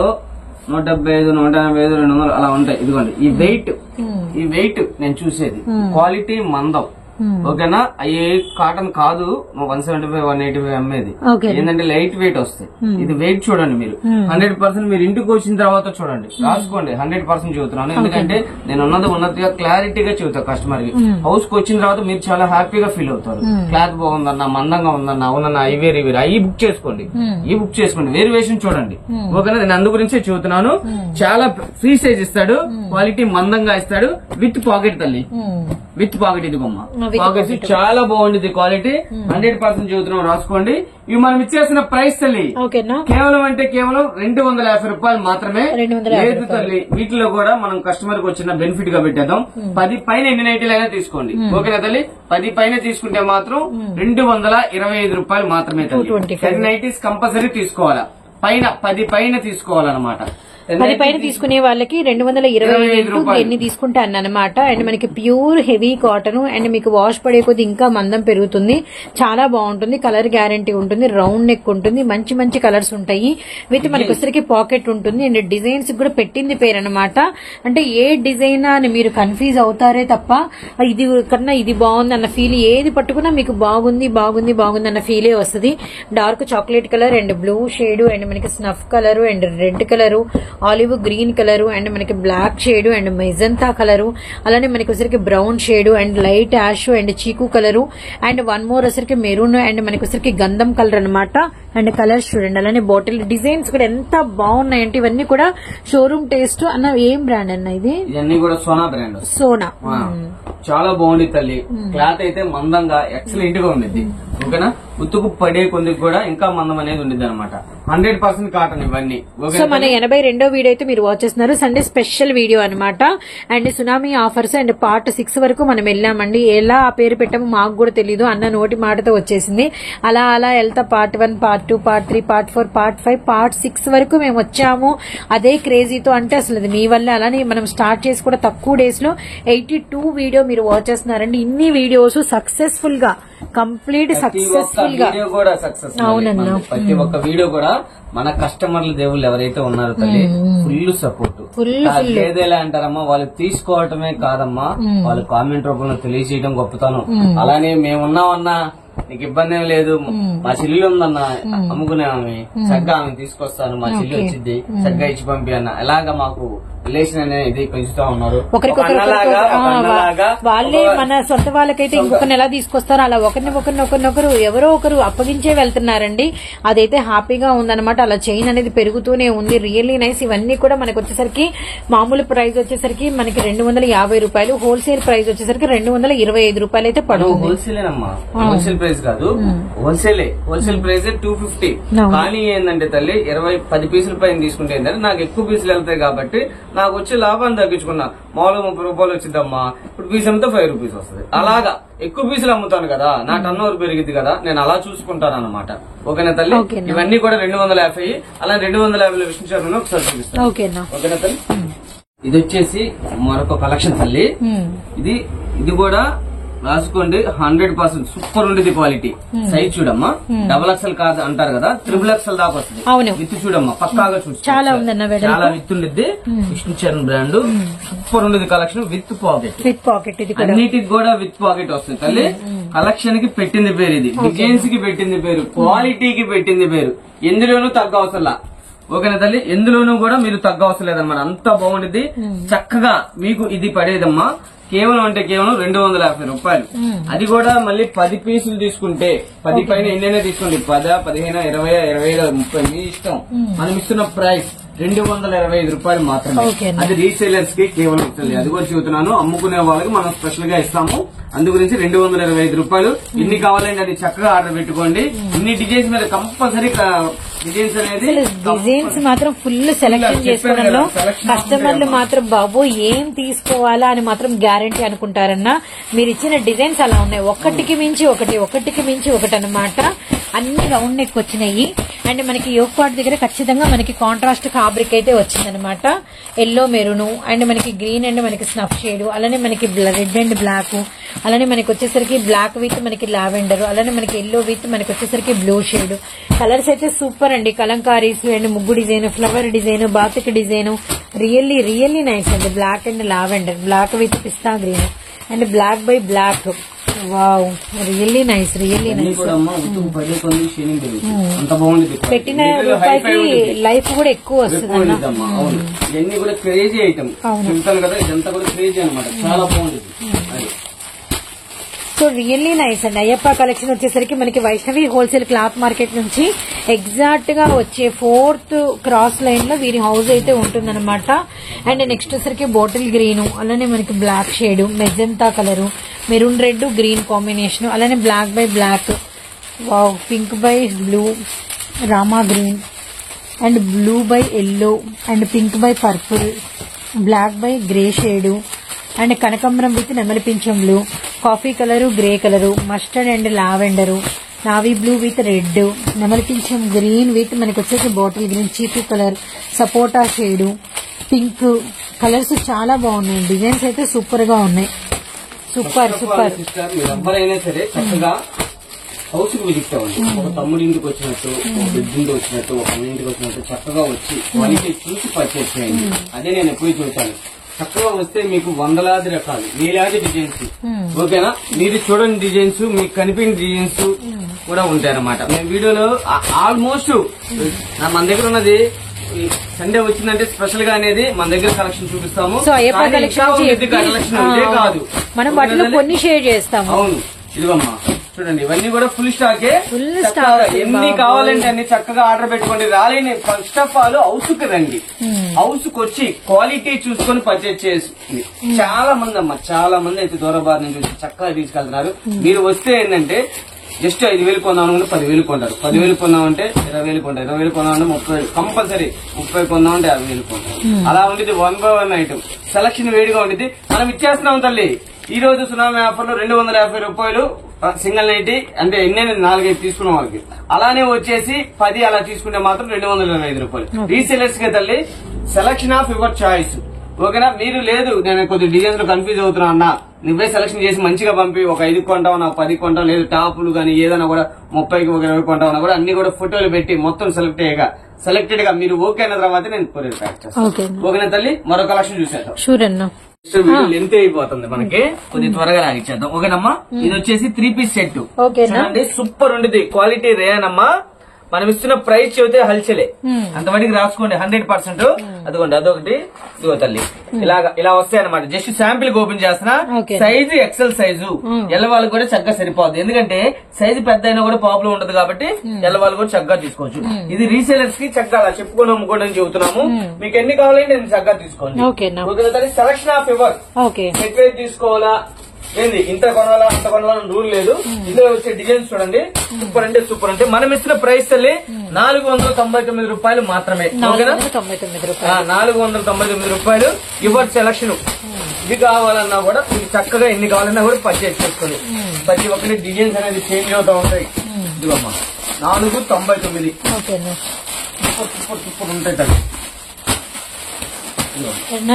175, 185, 200 అలా ఉంటాయి. ఇదిగోండి ఈ వెయిట్ నేను చూసేది క్వాలిటీ మందం. ఓకేనా? అవి కాటన్ కాదు 175, 185 అమ్మేది. ఏంటంటే లైట్ వెయిట్ వస్తాయి. ఇది వెయిట్ చూడండి మీరు 100%. మీరు ఇంటికి వచ్చిన తర్వాత చూడండి, రాసుకోండి. 100% చెబుతున్నాను, ఎందుకంటే నేను ఉన్నదిగా క్లారిటీగా చెబుతాను కస్టమర్ కి. హౌస్ కి వచ్చిన తర్వాత మీరు చాలా హ్యాపీగా ఫీల్ అవుతారు. క్లాత్ బాగుందన్న, మందంగా ఉందన్న, అవునన్న, ఇవేరు అవి బుక్ చేసుకోండి. వేరియేషన్ చూడండి. ఓకేనా? నేను అందు గురించే చెబుతున్నాను. చాలా ఫ్రీ సైజ్ ఇస్తాడు, క్వాలిటీ మందంగా ఇస్తాడు, విత్ పాకెట్ తల్లి, విత్ పాకెట్. ఇది బొమ్మ పాకెట్ చాలా బాగుంది క్వాలిటీ. 100% చెబుతున్నాం, రాసుకోండి. ఇవి మనం ఇచ్చేసిన ప్రైస్ తల్లి కేవలం అంటే కేవలం 250 రూపాయలు మాత్రమే. లేదు తల్లి, వీటిలో కూడా మనం కస్టమర్ కి వచ్చిన బెనిఫిట్ గా పెట్టేద్దాం. 10 పైన ఎన్ని నైటీలు అయినా తీసుకోండి. ఓకేనా తల్లి? 10 పైన తీసుకుంటే మాత్రం 225 రూపాయలు మాత్రమే తల్లి. 10 నైటీస్ కంపల్సరీ తీసుకోవాలా, పైన 10 పైన తీసుకోవాలన్నమాట. 10 పైన తీసుకునే వాళ్ళకి 225 ఎన్ని తీసుకుంటే అన్నమాట. అండ్ మనకి ప్యూర్ హెవీ కాటన్, అండ్ మీకు వాష్ పడే కొద్ది ఇంకా మందం పెరుగుతుంది. చాలా బాగుంటుంది, కలర్ గ్యారంటీ ఉంటుంది, రౌండ్ నెక్ ఉంటుంది, మంచి మంచి కలర్స్ ఉంటాయి. విత్ మనకి వచ్చరికి పాకెట్ ఉంటుంది. అండ్ డిజైన్స్ కూడా పెట్టింది పేరు అనమాట. అంటే ఏ డిజైన్ అని మీరు కన్ఫ్యూజ్ అవుతారే తప్ప ఇది కన్నా ఇది బాగుంది అన్న ఫీల్, ఏది పట్టుకున్నా మీకు బాగుంది అన్న ఫీలే వస్తుంది. Dark chocolate colour and blue shade, and మనకి snuff colour and red colour, olive green colour, and మనకి black shade and magenta colour, అలానే మనకి వచ్చరికి brown shade and light ash and చీకు కలరు, అండ్ వన్ మోర్ వచ్చరికి మెరూన్, అండ్ మనకి వచ్చరికి గంధం కలర్ అనమాట. అండ్ కలర్స్ చూడండి, అలానే బాటిల్ డిజైన్స్ కూడా ఎంత బాగున్నాయంటే ఇవన్నీ కూడా షోరూమ్ టేస్ట్ అన్న. ఏం బ్రాండ్ అన్న ఇది? ఇవన్నీ కూడా సోనా బ్రాండ్. సోనా చాలా బాగుంది తల్లి. క్లాత్ అయితే మందంగా ఎక్సలెంట్ గా ఉంది. ఓకేనా? ఉతుకు పడే కొంది కూడా ఇంకా మందం అనేది ఉండేది అనమాట. 100% కాటన్ ఇవన్నీ. సో మన 82వ వీడియో అయితే మీరు వాచ్ చేస్తున్నారు. సండే స్పెషల్ వీడియో అనమాట. And tsunami offers and part 6 వరకు మనం వెళ్ళామండి. ఎలా ఆ పేరు పెట్టామో మాకు కూడా తెలీదు, అన్న నోటి మాటతో వచ్చేసింది. అలా వెళ్తా part 1, part 2, part 3, part 4, part 5, part 6 వరకు మేము వచ్చాము. అదే క్రేజీతో, అంటే అసలు అది మీ వల్ల. అలానే మనం స్టార్ట్ చేసి కూడా తక్కువ డేస్ లో 82 వీడియో మీరు వాచ్ చేస్తున్నారండి. ఇన్ని వీడియోస్ సక్సెస్ఫుల్ గా, కంప్లీట్ సక్సెస్ఫుల్ గా. అవునన్నా, ప్రతి ఒక్క వీడియో కూడా మన కస్టమర్ల దేవుళ్ళు ఎవరైతే ఉన్నారో తల్లి ఫుల్ సపోర్ట్. ఏదేలా అంటారమ్మా, వాళ్ళు తీసుకోవటమే కాదమ్మా, వాళ్ళు కామెంట్ రూపంలో తెలియజేయడం గొప్పతనం. అలానే మేమున్నామన్నా నీకు ఇబ్బంది ఏం లేదు, మా చెల్లి ఉందన్న అమ్ముకునే ఆమె, చక్కగా ఆమె తీసుకొస్తాను, మా చెల్లి వచ్చింది చక్కగా ఇచ్చి పంపి అన్న. ఎలాగా మాకు రిలేషన్ అనేది పెంచుతా ఉన్నారు. వాళ్ళే మన సొంత వాళ్ళకైతే ఇంకొకరిని ఎలా తీసుకొస్తారో అలా ఒకరినొకరు ఎవరో ఒకరు అప్పగించే వెళ్తున్నారండి. అదైతే హ్యాపీగా ఉందన్నమాట. అలా చైన్ అనేది పెరుగుతూనే ఉంది. Really nice. ఇవన్నీ కూడా మనకి వచ్చేసరికి మామూలు ప్రైస్ వచ్చేసరికి మనకి 250 రూపాయలు, హోల్సేల్ ప్రైస్ వచ్చేసరికి 225 రూపాయలు అయితే పడుతుంది. హోల్సేలేనమ్మా, హోల్సేల్ ప్రైస్ కాదు, హోల్సేల్ ప్రైస్ 250. కానీ ఏంటంటే తల్లి 10 పీసుల పైన తీసుకుంటే ఏంటంటే నాకు ఎక్కువ పీసులు వెళ్తాయి కాబట్టి నాకు వచ్చే లాభాన్ని తగ్గించుకున్నా. మామూలుగా 30 రూపాయలు వచ్చిందమ్మా, ఇప్పుడు పీస్ అమ్మితే 5 రూపీస్ వస్తుంది. అలాగా ఎక్కువ పీసులు అమ్ముతాను కదా, నా టర్న్ ఓవర్ పెరిగింది కదా, నేను అలా చూసుకుంటాను అనమాట. ఓకేనా తల్లి? ఇవన్నీ కూడా 250. అలా 250 విషయం ఒకసారి చూపిస్తాను. ఓకేనా తల్లి? ఇది వచ్చేసి మరొక కలెక్షన్ తల్లి. ఇది కూడా రాసుకోండి. 100% సూపర్ ఉండేది క్వాలిటీ. సైజ్ చూడమ్మా, XXL కాదు అంటారు కదా, XXL దాకా వస్తుంది. విత్ చూడమ్మా, పక్కాగా చూసి చాలా విత్ ఉండేది. విష్ణు చరణ్ బ్రాండ్ సూపర్ ఉండేది కలెక్షన్ విత్ పాకెట్. అన్నిటికి కూడా విత్ పాకెట్ వస్తుంది తల్లి. కలెక్షన్ కి పెట్టింది పేరు, ఇది డిజైన్స్ కి పెట్టింది పేరు, క్వాలిటీకి పెట్టింది పేరు. ఎందులోనూ తగ్గ అవసరంలా. ఓకేనా తల్లి, ఎందులోనూ కూడా మీరు తగ్గవసరం లేదన్నమాట, అంత బాగుంటుంది. చక్కగా మీకు ఇది పడేదమ్మా కేవలం అంటే కేవలం 250 రూపాయలు. అది కూడా మళ్ళీ 10 పీసులు తీసుకుంటే 10 పైన ఎన్నైనా తీసుకోండి, 10, 15, 20, 25, 30 మీ ఇష్టం. మనం ఇస్తున్న ప్రైస్ 225 రూపాయలు మాత్రమే. అది రీసేలర్స్ కి కేవలం ఇస్తుంది. అది కూడా చెబుతున్నాను, అమ్ముకునే వాళ్ళకి మనం స్పెషల్ గా ఇస్తాము. అందు గురించి 225 రూపాయలు. ఇన్ని కావాలంటే అది చక్కగా ఆర్డర్ పెట్టుకోండి. ఇన్ని డిజైన్స్ మీద కంపల్సరీ డిజైన్స్ అనేది డిజైన్స్ మాత్రం ఫుల్ సెలెక్షన్ చేసుకోవడంలో కస్టమర్లు మాత్రం బాబు ఏం తీసుకోవాలా అని మాత్రం గ్యారంటీ అనుకుంటారన్నా. మీరు ఇచ్చిన డిజైన్స్ అలా ఉన్నాయి, ఒక్కటికి మించి ఒకటి, ఒక్కటికి మించి ఒకటి అన్నమాట. అన్ని రౌండ్ నెక్ వచ్చినాయి. అండ్ మనకి యోక్ పార్ట్ దగ్గర ఖచ్చితంగా మనకి కాంట్రాస్ట్ ఫ్యాబ్రిక్ అయితే వచ్చిందనమాట. ఎల్లో మెరూన్ అండ్ మనకి గ్రీన్ అండ్ మనకి స్నఫ్ షేడ్, అలానే మనకి రెడ్ అండ్ బ్లాక్, అలానే మనకి వచ్చేసరికి బ్లాక్ విత్ మనకి లావెండర్, అలానే మనకి ఎల్లో విత్ మనకి వచ్చేసరికి బ్లూ షేడ్. కలర్స్ అయితే సూపర్ అండి. కలంకారీస్ అండ్ ముగ్గు design, flower design, batik design, really really nice అండి. Black and lavender, black with పిస్తా green and black by black. Wow, really nice, really nice. పెట్టిన రూపాయికి లైఫ్ కూడా ఎక్కువ వస్తుంది. ఇవన్నీ కూడా క్రేజీ ఐటమ్ చెప్తాను కదా, ఇదంతా కూడా క్రేజీ అనమాట, చాలా బాగుంటుంది. సో రియల్లీ నైస్ అండి. అయ్యప్ప కలెక్షన్ వచ్చేసరికి మనకి వైష్ణవి హోల్సేల్ క్లాత్ మార్కెట్ నుంచి ఎగ్జాక్ట్ గా వచ్చే 4th క్రాస్ లైన్ లో వీరి హౌస్ అయితే ఉంటుందన్నమాట. అండ్ నెక్స్ట్ వచ్చేసరికి బాటిల్ గ్రీన్, అలానే మనకి black shade, magenta colour, maroon red green combination, అలానే black by black, pink by blue, రామా green and blue by yellow and pink by purple, black by grey shade and కనకంబరం విత్ నెమలి పింఛం blue, coffee colour, grey colour, mustard and lavender, navy blue with red, నెమలి పింఛం గ్రీన్ విత్ మనకి వచ్చేసి బాటిల్ గ్రీన్, చీపు కలర్, సపోటా షేడు, పింక్ కలర్స్ చాలా బాగున్నాయి. డిజైన్స్ అయితే సూపర్ గా ఉన్నాయి. Super super. ఎవరైనా సరే చక్కగా హౌస్ కి విజిట్ అవ్వండి. ఒక తమ్ముడి ఇంటికి వచ్చినట్టు, ఒక బిడ్డింటికి వచ్చినట్టు, ఒక అన్న ఇంటికి వచ్చినట్టు చక్కగా వచ్చి క్వాలిటీ చూసి పర్చేస్ చేయండి. అదే నేను ఎప్పుడు చూశాను. చక్కగా వస్తే మీకు వందలాది రకాలు, వేలాది డిజైన్స్, ఓకేనా. మీరు చూడని డిజైన్స్, మీకు కనిపించిన డిజైన్స్ కూడా ఉంటాయన్నమాట. మేము వీడియోలో ఆల్మోస్ట్ మన దగ్గర ఉన్నది సండే వచ్చిందంటే స్పెషల్ గా అనేది మన దగ్గర కలెక్షన్ చూపిస్తాము. కలెక్షన్ ఇదే కాదు, మనం వాటిలో కొన్ని షేర్ చేస్తాము. అవును, ఇదిగమ్మా చూడండి, ఇవన్నీ కూడా ఫుల్ స్టాకే. ఎన్ని కావాలంటే అన్ని చక్కగా ఆర్డర్ పెట్టుకోండి. రాలేని ఫస్ట్ ఆఫ్ ఆల్ హౌస్ కి రండి, హౌస్ కు వచ్చి క్వాలిటీ చూసుకొని పర్చేజ్ చేసి చాలా మంది అమ్మా, చాలా మంది అయితే దూరబారి నుంచి వచ్చి చక్కగా తీసుకెళ్తున్నారు. మీరు వస్తే ఏంటంటే జస్ట్ 5,000 కొందాం అనుకుంటే 10,000 కొంటారు, 10,000 కొందామంటే 20,000 కొంటారు, 20,000 కొందామంటే 30,000 కంపల్సరీ, 30 కొందామంటే 50,000 కొంటారు. అలా ఉండేది 1 by 1 ఐటమ్. సెలక్షన్ వేడిగా ఉండేది. మనం ఇచ్చేస్తున్నాం తల్లి. ఈ రోజు సునామీ ఆఫర్ లో 250 రూపాయలు సింగిల్ నైటీ, అంటే ఎన్నైనా 4-5 తీసుకున్న వాళ్ళకి. అలానే వచ్చేసి 10 అలా తీసుకుంటే మాత్రం 225 రూపాయలు. రీసేలర్స్ కి తల్లి సెలక్షన్ ఆఫ్ యువర్ చాయిస్, ఓకేనా. మీరు లేదు నేను కొద్ది డిజైన్స్ లో కన్ఫ్యూజ్ అవుతున్నా అన్న, నువ్వే సెలక్షన్ చేసి మంచిగా పంపి ఒక 5 కొంటావు, నాకు 10 కొంటావు, లేదు టాపులు కానీ ఏదైనా కూడా 30కి ఒక 20 కొంటావు కూడా అన్ని కూడా ఫోటోలు పెట్టి మొత్తం సెలెక్టెడ్ గా మీరు ఓకే అన్న తర్వాత నేను కొరియర్ ప్యాక్ చేస్తాను. ఓకేనా తల్లి. మరో కలెక్షన్ చూసేద్దాం. లెంత్ అయిపోతుంది మనకి, కొద్ది త్వరగా రాగిచ్చేద్దాం. ఓకేనమ్మా. ఇది వచ్చేసి 3 పీస్ సెట్ చూడండి, సూపర్ ఉండేది. క్వాలిటీ రేనమ్మా. మనం ఇస్తున్న ప్రైస్ చెబితే హల్చలే, అంతవరకు రాసుకోండి 100%. అదిగోండి, అదొకటి, ఇదిగో తల్లి, ఇలా వస్తాయి అనమాట. జస్ట్ శాంపిల్ కి ఓపెన్ చేస్తున్నా. సైజు ఎక్సెల్ సైజు, ఎల్ల వాళ్ళకి కూడా చక్కగా సరిపోద్ది. ఎందుకంటే సైజు పెద్ద అయినా కూడా ప్రాబ్లం ఉండదు కాబట్టి ఎల్ల వాళ్ళు కూడా చక్కగా తీసుకోవచ్చు. ఇది రీసేలర్స్ కి చక్కగా అలా చెప్పుకొని అమ్ముకోవడం చెబుతున్నాము. మీకు ఎన్ని కావాలంటే నేను చక్కగా తీసుకోండి. Selection of your set wise తీసుకోవాలా ఏంది, ఇంత కొనాలా అంత కొనాలని రూల్ లేదు. ఇందులో వచ్చే డిజైన్స్ చూడండి, సూపర్ అంటే సూపర్. అంటే మనం ఇస్తున్న ప్రైస్ తల్లి 499 రూపాయలు మాత్రమే. ఓకేనా, 499 రూపాయలు. Your selection. ఇది కావాలన్నా కూడా మీకు చక్కగా ఎన్ని కావాలన్నా కూడా పర్చేజ్ చేసుకోండి. ప్రతి ఒక్కరి డిజైన్స్ అనేది చేంజ్ అవుతూ ఉంటాయి. ఇదిగమ్మా 499 సూపర్ ఉంటాయి తల్లి.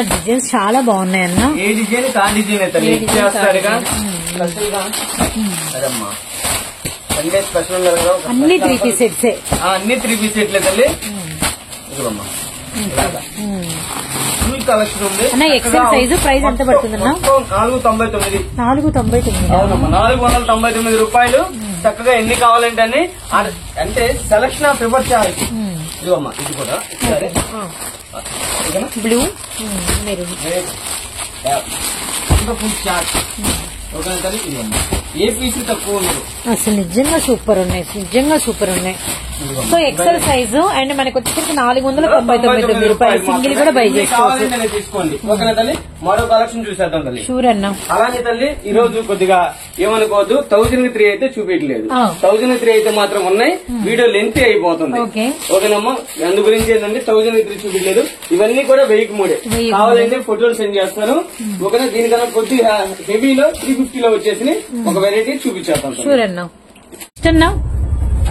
డిజైన్స్ చాలా బాగున్నాయి అన్న. ఏ డిజైన్ కా డిజైన్ అయితే ఇచ్చేస్తాడుగా. అదమ్మా సండే స్పెషల్ అన్ని 3 పీస్ సెట్స్, అన్ని 3 పీస్ సెట్లే తల్లి. ఇదిగమ్మా ఫుల్ కలెక్షన్ ఉంది. ఎక్సెల్ సైజు ప్రైస్ ఎంత పడుతుందన్నా? 499. 499. అవునమ్మా, 499 రూపాయలు. చక్కగా ఎన్ని కావాలంటే అని అంటే సెలక్షన్ ఆఫ్ రివర్ చాయిస్. ఇదిగోమ్మా ఇది కూడా బ్లూ ఫుల్ చార్ట్. ఓకేనా తల్లి? ఇదిగోమ్మా ఏ పీస్ తక్కువ ఉండదు. అసలు నిజంగా సూపర్ ఉన్నాయి, నిజంగా సూపర్ ఉన్నాయి. సో ఎక్సెల్ సైజు అండ్ మనకి వచ్చేసరికి 499 రూపాయలు. సింగిల్ కూడా బై చేసుకోవచ్చు. తీసుకోండి. ఓకేనా తల్లి? మరో కలెక్షన్ చూసేద్దాం తల్లి. షూర్ అన్న. అలానే తల్లి ఈ రోజు కొద్దిగా ఏమనుకోవద్దు, 1003 అయితే చూపించలేదు. 1003 అయితే మాత్రం ఉన్నాయి. వీడియో లెంత్ అయిపోతుంది. ఓకేనమ్మా? అందు గురించి ఏంటంటే 1003 చూపించలేదు. ఇవన్నీ కూడా 1003 కావాలంటే ఫోటోలు సెండ్ చేస్తాను. ఓకేనా? దీనికన్నా కొద్దిగా హెవీలో 350 లో వచ్చేసి ఒక వెరైటీ చూపించేస్తాను. షూర్ అన్న. ఇష్టన్నా?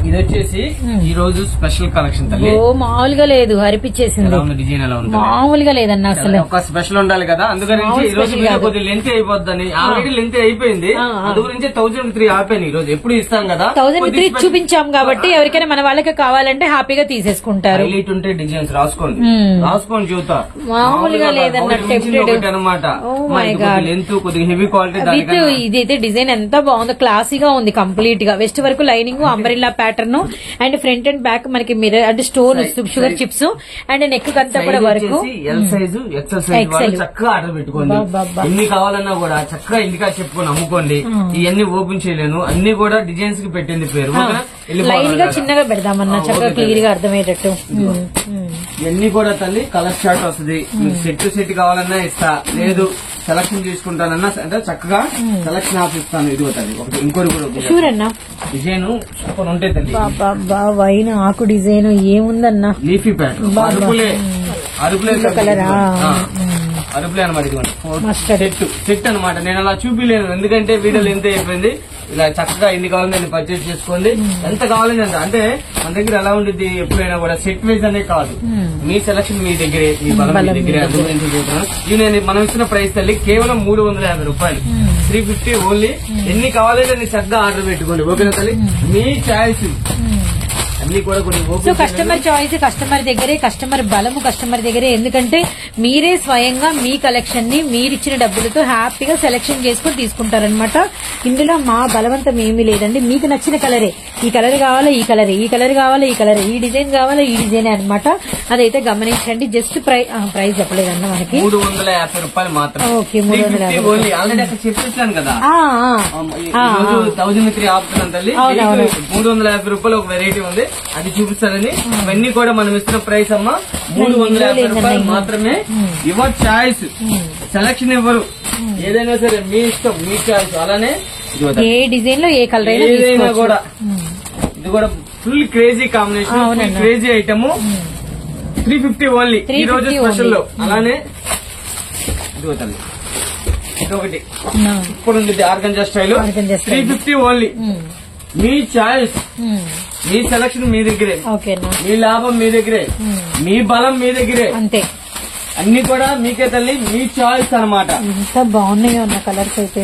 ఇది వచ్చేసి ఈ రోజు స్పెషల్ కలెక్షన్ తల్లి. ఓ మామూలుగా లేదు, హరిపించేసింది. డిజైన్ ఎలా ఉంది? మామూలుగా లేదన్న అసలు. ఒక స్పెషల్ ఉండాలి కదా, అందుకని ఈ రోజు కొద్దిగా లెంత్ అయిపోద్దని. ఆల్రెడీ లెంత్ అయిపోయింది, అందు గురించి 1003 ఆపాను. ఈ రోజు ఎప్పుడు ఇస్తాం కదా, 1003 చూపించాం కాబట్టి ఎవరికైనా మన వాళ్ళకి కావాలంటే హ్యాపీగా తీసేసుకుంటారు. హైలైట్ ఉంటే డిజైన్స్ రాసుకోండి చూతా. మామూలుగా లేదన్న అనమాట. లెంత్ కొద్దిగా హెవీ క్వాలిటీ. ఇదైతే డిజైన్ ఎంత బాగుందో, క్లాసీగా ఉంది కంప్లీట్ గా. వెస్ట్ వరకు lining umbrella pattern and front and back మనకి మిర్రర్ అంటే stone sugar chips and neck అంతా కూడా వరకు ఎల్ సైజు ఎక్సెల్ సైజ్ చక్కగా ఆర్డర్ పెట్టుకోండి. ఎన్ని కావాలన్నా కూడా చక్కగా ఇంటికా చెప్పుకొని అమ్ముకోండి. ఇవన్నీ ఓపెన్ చేయలేను, అన్ని కూడా డిజైన్స్ కి పెట్టింది పేరు. లైన్ గా చిన్నగా పెడదామన్నా చక్కగా క్లియర్ గా అర్థమయ్యేటట్టు. ఇవన్నీ కూడా తల్లి కలర్ చార్ట్ వస్తుంది. సెట్ సెట్ కావాలన్నా ఇస్తా, లేదు సెలక్షన్ చేసుకుంటానన్నా అంటే చక్కగా సెలక్షన్ ఆఫ్ ఇస్తాను. ఇదిగో తల్లి ఒకటి ఇంకోటి కూడా డిజైన్ సూపర్ ఉంటాయి తల్లి. వైన్ ఆకు డిజైన్ ఏముందన్నా, లీఫీ ప్యాటర్న్ అరుపులే కలర్ అరుపులే అనమాట. ఇదిగోండి సెట్ అనమాట. నేను అలా చూపిలేను ఎందుకంటే వీడియోలు ఎంత అయిపోయింది. ఇలా చక్కగా ఎన్ని కావాలని దాన్ని పర్చేస్ చేసుకోండి. ఎంత కావాలని అంటే మన దగ్గర ఎలా ఉంటుంది ఎప్పుడైనా కూడా సెట్ వైజ్ అనే కాదు, మీ సెలక్షన్ మీ దగ్గరే, మీ బలం మీ దగ్గరే. నేను మనం ఇచ్చిన ప్రైస్ తల్లి కేవలం 350 రూపాయలు. 350 ఓన్లీ. ఎన్ని కావాలంటే అన్ని చక్కగా ఆర్డర్ పెట్టుకోండి. ఓకేనా తల్లి? మీ చాయిస్ అన్ని కూడా కొన్ని. సో కస్టమర్ చాయిస్ కస్టమర్ దగ్గరే, కస్టమర్ బలము కస్టమర్ దగ్గరే. ఎందుకంటే మీరే స్వయంగా మీ కలెక్షన్ ని మీరిచ్చిన డబ్బులతో హ్యాపీగా సెలెక్షన్ చేసుకుని తీసుకుంటారనమాట. ఇందులో మా బలవంతం ఏమీ లేదండి. మీకు నచ్చిన కలరే, ఈ కలర్ కావాలా ఈ కలరే, ఈ కలర్ కావాలా ఈ కలరే, ఈ డిజైన్ కావాలా ఈ డిజైన్ అనమాట. అదైతే గమనించండి. జస్ట్ ప్రైస్ చెప్పలేదన్న మనకి 350 రూపాయలు మాత్రం. ఓకే 350 ఆల్రెడీ అక్కడ చెప్పేసాను కదా. 1003 ఆపుతున్నాను తల్లి. 350 రూపాయలు ఒక వెరైటీ ఉంది, అది చూపిస్తారని. ఇవన్నీ కూడా మనం ఇస్తున్న ప్రైస్ అమ్మా 350 రూపాయలు మాత్రమే. యువర్ చాయిస్, సెలక్షన్ ఇవ్వరు. ఏదైనా సరే మీ ఇష్టం, మీ చాయిస్. అలానే ఏ డిజైన్ లో ఏ కలర్ ఏదైనా కూడా. ఇది కూడా full crazy combination, crazy item. 350 only ఈ రోజు స్పెషల్ లో. అలానే ఇదిగోతండి ఇదొకటి ఇప్పుడు ఉంది ఆర్గంజా స్టైల్. 350 ఓన్లీ. మీ చాయిస్, మీ సెలక్షన్ మీ దగ్గరే, మీ లాభం మీ దగ్గరే, మీ బలం మీ దగ్గరే. అంతే. అన్ని కూడా మీకే తల్లి, మీ చాయిస్ అనమాట. ఎంత బాగున్నాయో ఉన్న కలర్స్ అయితే.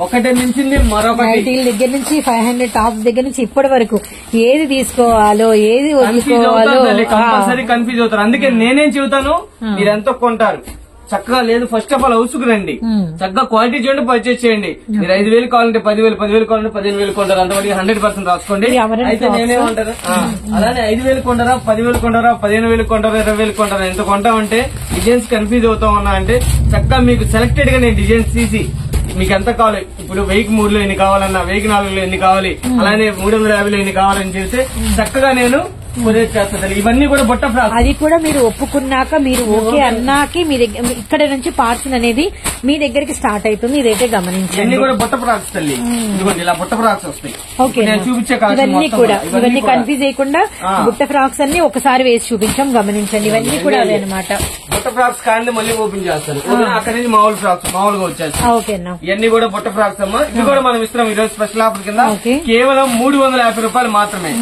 ఒకటి మించింది మరొకటి. దగ్గర నుంచి 500 టాప్స్ దగ్గర నుంచి ఇప్పటి వరకు ఏది తీసుకోవాలో ఏది వదులుకోవాలో కంపల్సరీ కన్ఫ్యూజ్ అవుతారు. అందుకే నేనేం చెబుతాను, మీరు ఎంతో కొంటారు. చక్కగా లేదు ఫస్ట్ ఆఫ్ ఆల్ హౌస్ కు రండి, చక్కగా క్వాలిటీ చూడండి, పర్చేస్ చేయండి. మీరు 5,000 కావాలంటే 10,000, 10,000 కావాలంటే 15,000 కొంటారు. అంతవరకు 100% రాసుకోండి. అయితే నేనేమంటారు, అలానే 5,000 కొంటారా, 10,000 కొంటారా, 15,000 కొంటారా, 20,000 కొంటారా, ఎంత కొంటామంటే డిజైన్స్ కన్ఫ్యూజ్ అవుతా ఉన్నా అంటే చక్కగా మీకు సెలెక్టెడ్ గా నేను డిజైన్స్ తీసి మీకు ఎంత కావాలి, ఇప్పుడు 1003లో ఎన్ని కావాలన్నా, 1004లో ఎన్ని కావాలి, అలానే 350లో ఎన్ని కావాలని చెప్తే చక్కగా నేను ఇవన్నీ కూడా బొట్ట ఫ్రాక్. అది కూడా మీరు ఒప్పుకున్నాక, మీరు ఓకే అన్నాకి మీ దగ్గర ఇక్కడ నుంచి పార్సల్ అనేది మీ దగ్గరికి స్టార్ట్ అవుతుంది. ఇదైతే గమనించండి. కూడా బొట్ట ఫ్రాక్స్ తల్లి, ఇలా బుట్ట ఫ్రాక్స్ వస్తాయి. ఓకే, ఇవన్నీ కూడా ఇవన్నీ కన్ఫ్యూజ్ చేయకుండా బుట్ట ఫ్రాక్స్ అన్ని ఒకసారి వేసి చూపించాం, గమనించండి. ఇవన్నీ కూడా అదే అనమాట. బుట్ట ఫ్రాక్స్ కానీ మళ్ళీ ఓపెన్ చేస్తారు. అక్కడ నుంచి మామూలు ఫ్రాక్స్ మామూలుగా వచ్చేస్తాయి. ఓకేనా, ఇవన్నీ కూడా బుట్ట ఫ్రాక్స్ అమ్మా. ఇవి కూడా మనం ఇస్తున్నాం ఈరోజు స్పెషల్ ఆఫర్ కింద కేవలం 350 రూపాయలు మాత్రమే.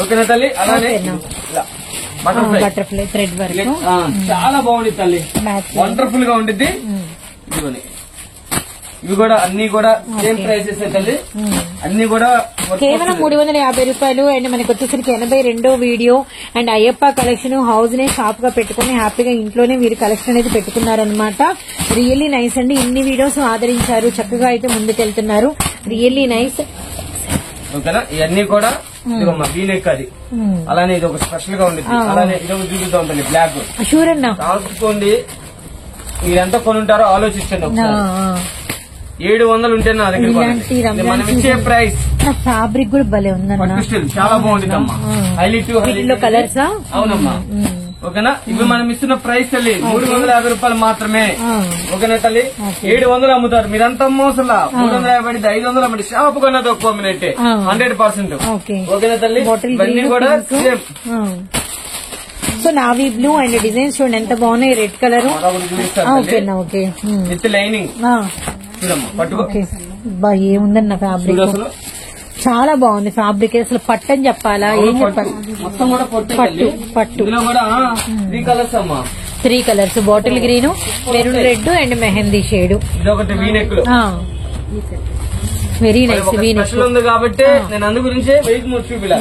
ఓకేనా తల్లి? అలానే బటర్ఫ్లై థ్రెడ్ వర్క్ చాలా బాగుంది తల్లి, వండర్ఫుల్ గా ఉండిద్ది. ఇవి కూడా అన్ని కూడా సేమ్ ప్రైసెస్ తల్లి, అన్ని కూడా కేవలం 350 రూపాయలు. అండ్ మనకి వచ్చేసరికి 82వ video and Ayyappa collection house నే షాప్ గా పెట్టుకుని హ్యాపీగా ఇంట్లోనే మీరు కలెక్షన్ అనేది పెట్టుకున్నారనమాట. రియల్లీ నైస్ అండి. ఇన్ని వీడియోస్ ఆదరించారు, చక్కగా అయితే ముందుకెళ్తున్నారు. Really nice. ఓకేనా. ఇవన్నీ కూడా ఇదిగోమ్మా వీనెక్ అది, అలానే ఇది ఒక స్పెషల్ గా ఉండేది, అలానే ఇది ఒక చూపిస్తా ఉంటుంది బ్లాక్. కాసుకోండి, మీరు ఎంత కొనుంటారో ఆలోచించండి ఒకసారి. 700 ఉంటే నా దగ్గర మనం ఇచ్చే ప్రైస్. ఫ్యాబ్రిక్ కూడా భలే ఉందన్న, చాలా బాగుంటుంది అమ్మా. Highlight colours. అవునమ్మా. ఓకేనా. ఇవి మనం ఇస్తున్న ప్రైస్ తల్లి 350 రూపాయలు మాత్రమే. ఓకేనా తల్లి. 700 అమ్ముతారు, మీరంతా మోసలా 350 500 అమ్మండి. షాప్ కన్నా తక్కువ మినట్టే 100%. ఓకేనా తల్లి. ఇవన్నీ కూడా same. So navy blue and designs చూడండి ఎంత బాగున్నాయి. రెడ్ కలర్ విత్ లైనింగ్ చూడమ్మా. పట్టుకో ఏముందన్న ఫ్యాబ్రిక్ చాలా బాగుంది. ఫ్యాబ్రిక్ అసలు పట్టు అని చెప్పాలా, ఏం చెప్పాలి, మొత్తం కూడా పట్టు. పట్టు 3 కలర్స్ అమ్మా. 3 colours, bottle green, maroon red and mehndi shade. ఇదొకటి వీనెక్. Very nice. స్పెషల్ ఉంది కాబట్టి నేను అందు గురించి 1003 చూపిలా.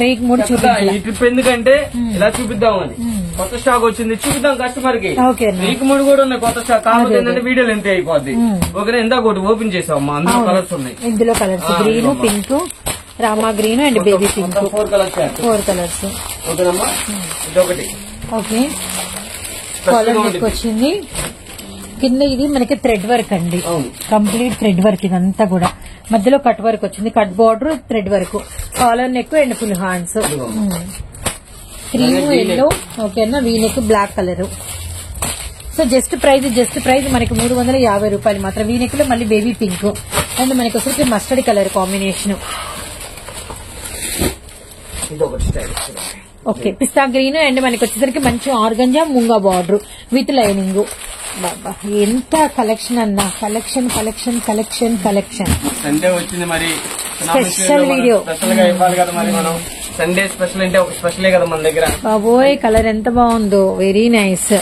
ఈ ట్రిప్ ఎందుకంటే ఇలా చూపిద్దామని. కొత్త స్టాక్ వచ్చింది, చూపిద్దాం కస్టమర్ కి. 1003 కూడా ఉన్నాయి కొత్త స్టాక్. కాకపోతే ఏంటంటే వీడియోలు ఎంత అయిపోద్ది. ఓకే, ఇందాక ఒకటి ఓపెన్ చేసామమ్మా, అందులో కలర్స్ ఉన్నాయి. ఇందులో కలర్స్ గ్రీన్, పింక్, రామా green and baby pink. 4 colours. 4 colours. ఓకేనమ్మా. ఇదొకటి. ఓకే, కాలర్ నెక్ వచ్చింది. కింద ఇది మనకి థ్రెడ్ వర్క్ అండి, కంప్లీట్ థ్రెడ్ వర్క్. ఇదంతా కూడా మధ్యలో కట్ వర్క్ వచ్చింది, cut border, thread work, collar neck and full hands. Cream yellow. ఓకేనా. V neck black colour. So just price మనకి 350 రూపాయలు మాత్రం. వీ నెక్ లో మళ్ళీ బేబీ పింక్ అండ్ మనకి వచ్చేసి మస్టర్డ్ కలర్ కాంబినేషన్. ఓకే, పిస్తా గ్రీన్ అండ్ మనకి వచ్చేసరికి మంచి ఆర్గంజా ముంగా బార్డర్ విత్ లైనింగ్. బాబా ఎంత కలెక్షన్ అన్న, collection collection collection collection. Sunday వచ్చింది మరి, స్పెషల్ వీడియో స్పెషల్ గా ఇవ్వాలి కదా మరి. మనం సండే స్పెషల్ అంటే ఒక స్పెషలే కదా మన దగ్గర. బాబోయ్ కలర్ ఎంత బాగుందో, వెరీ నైస్.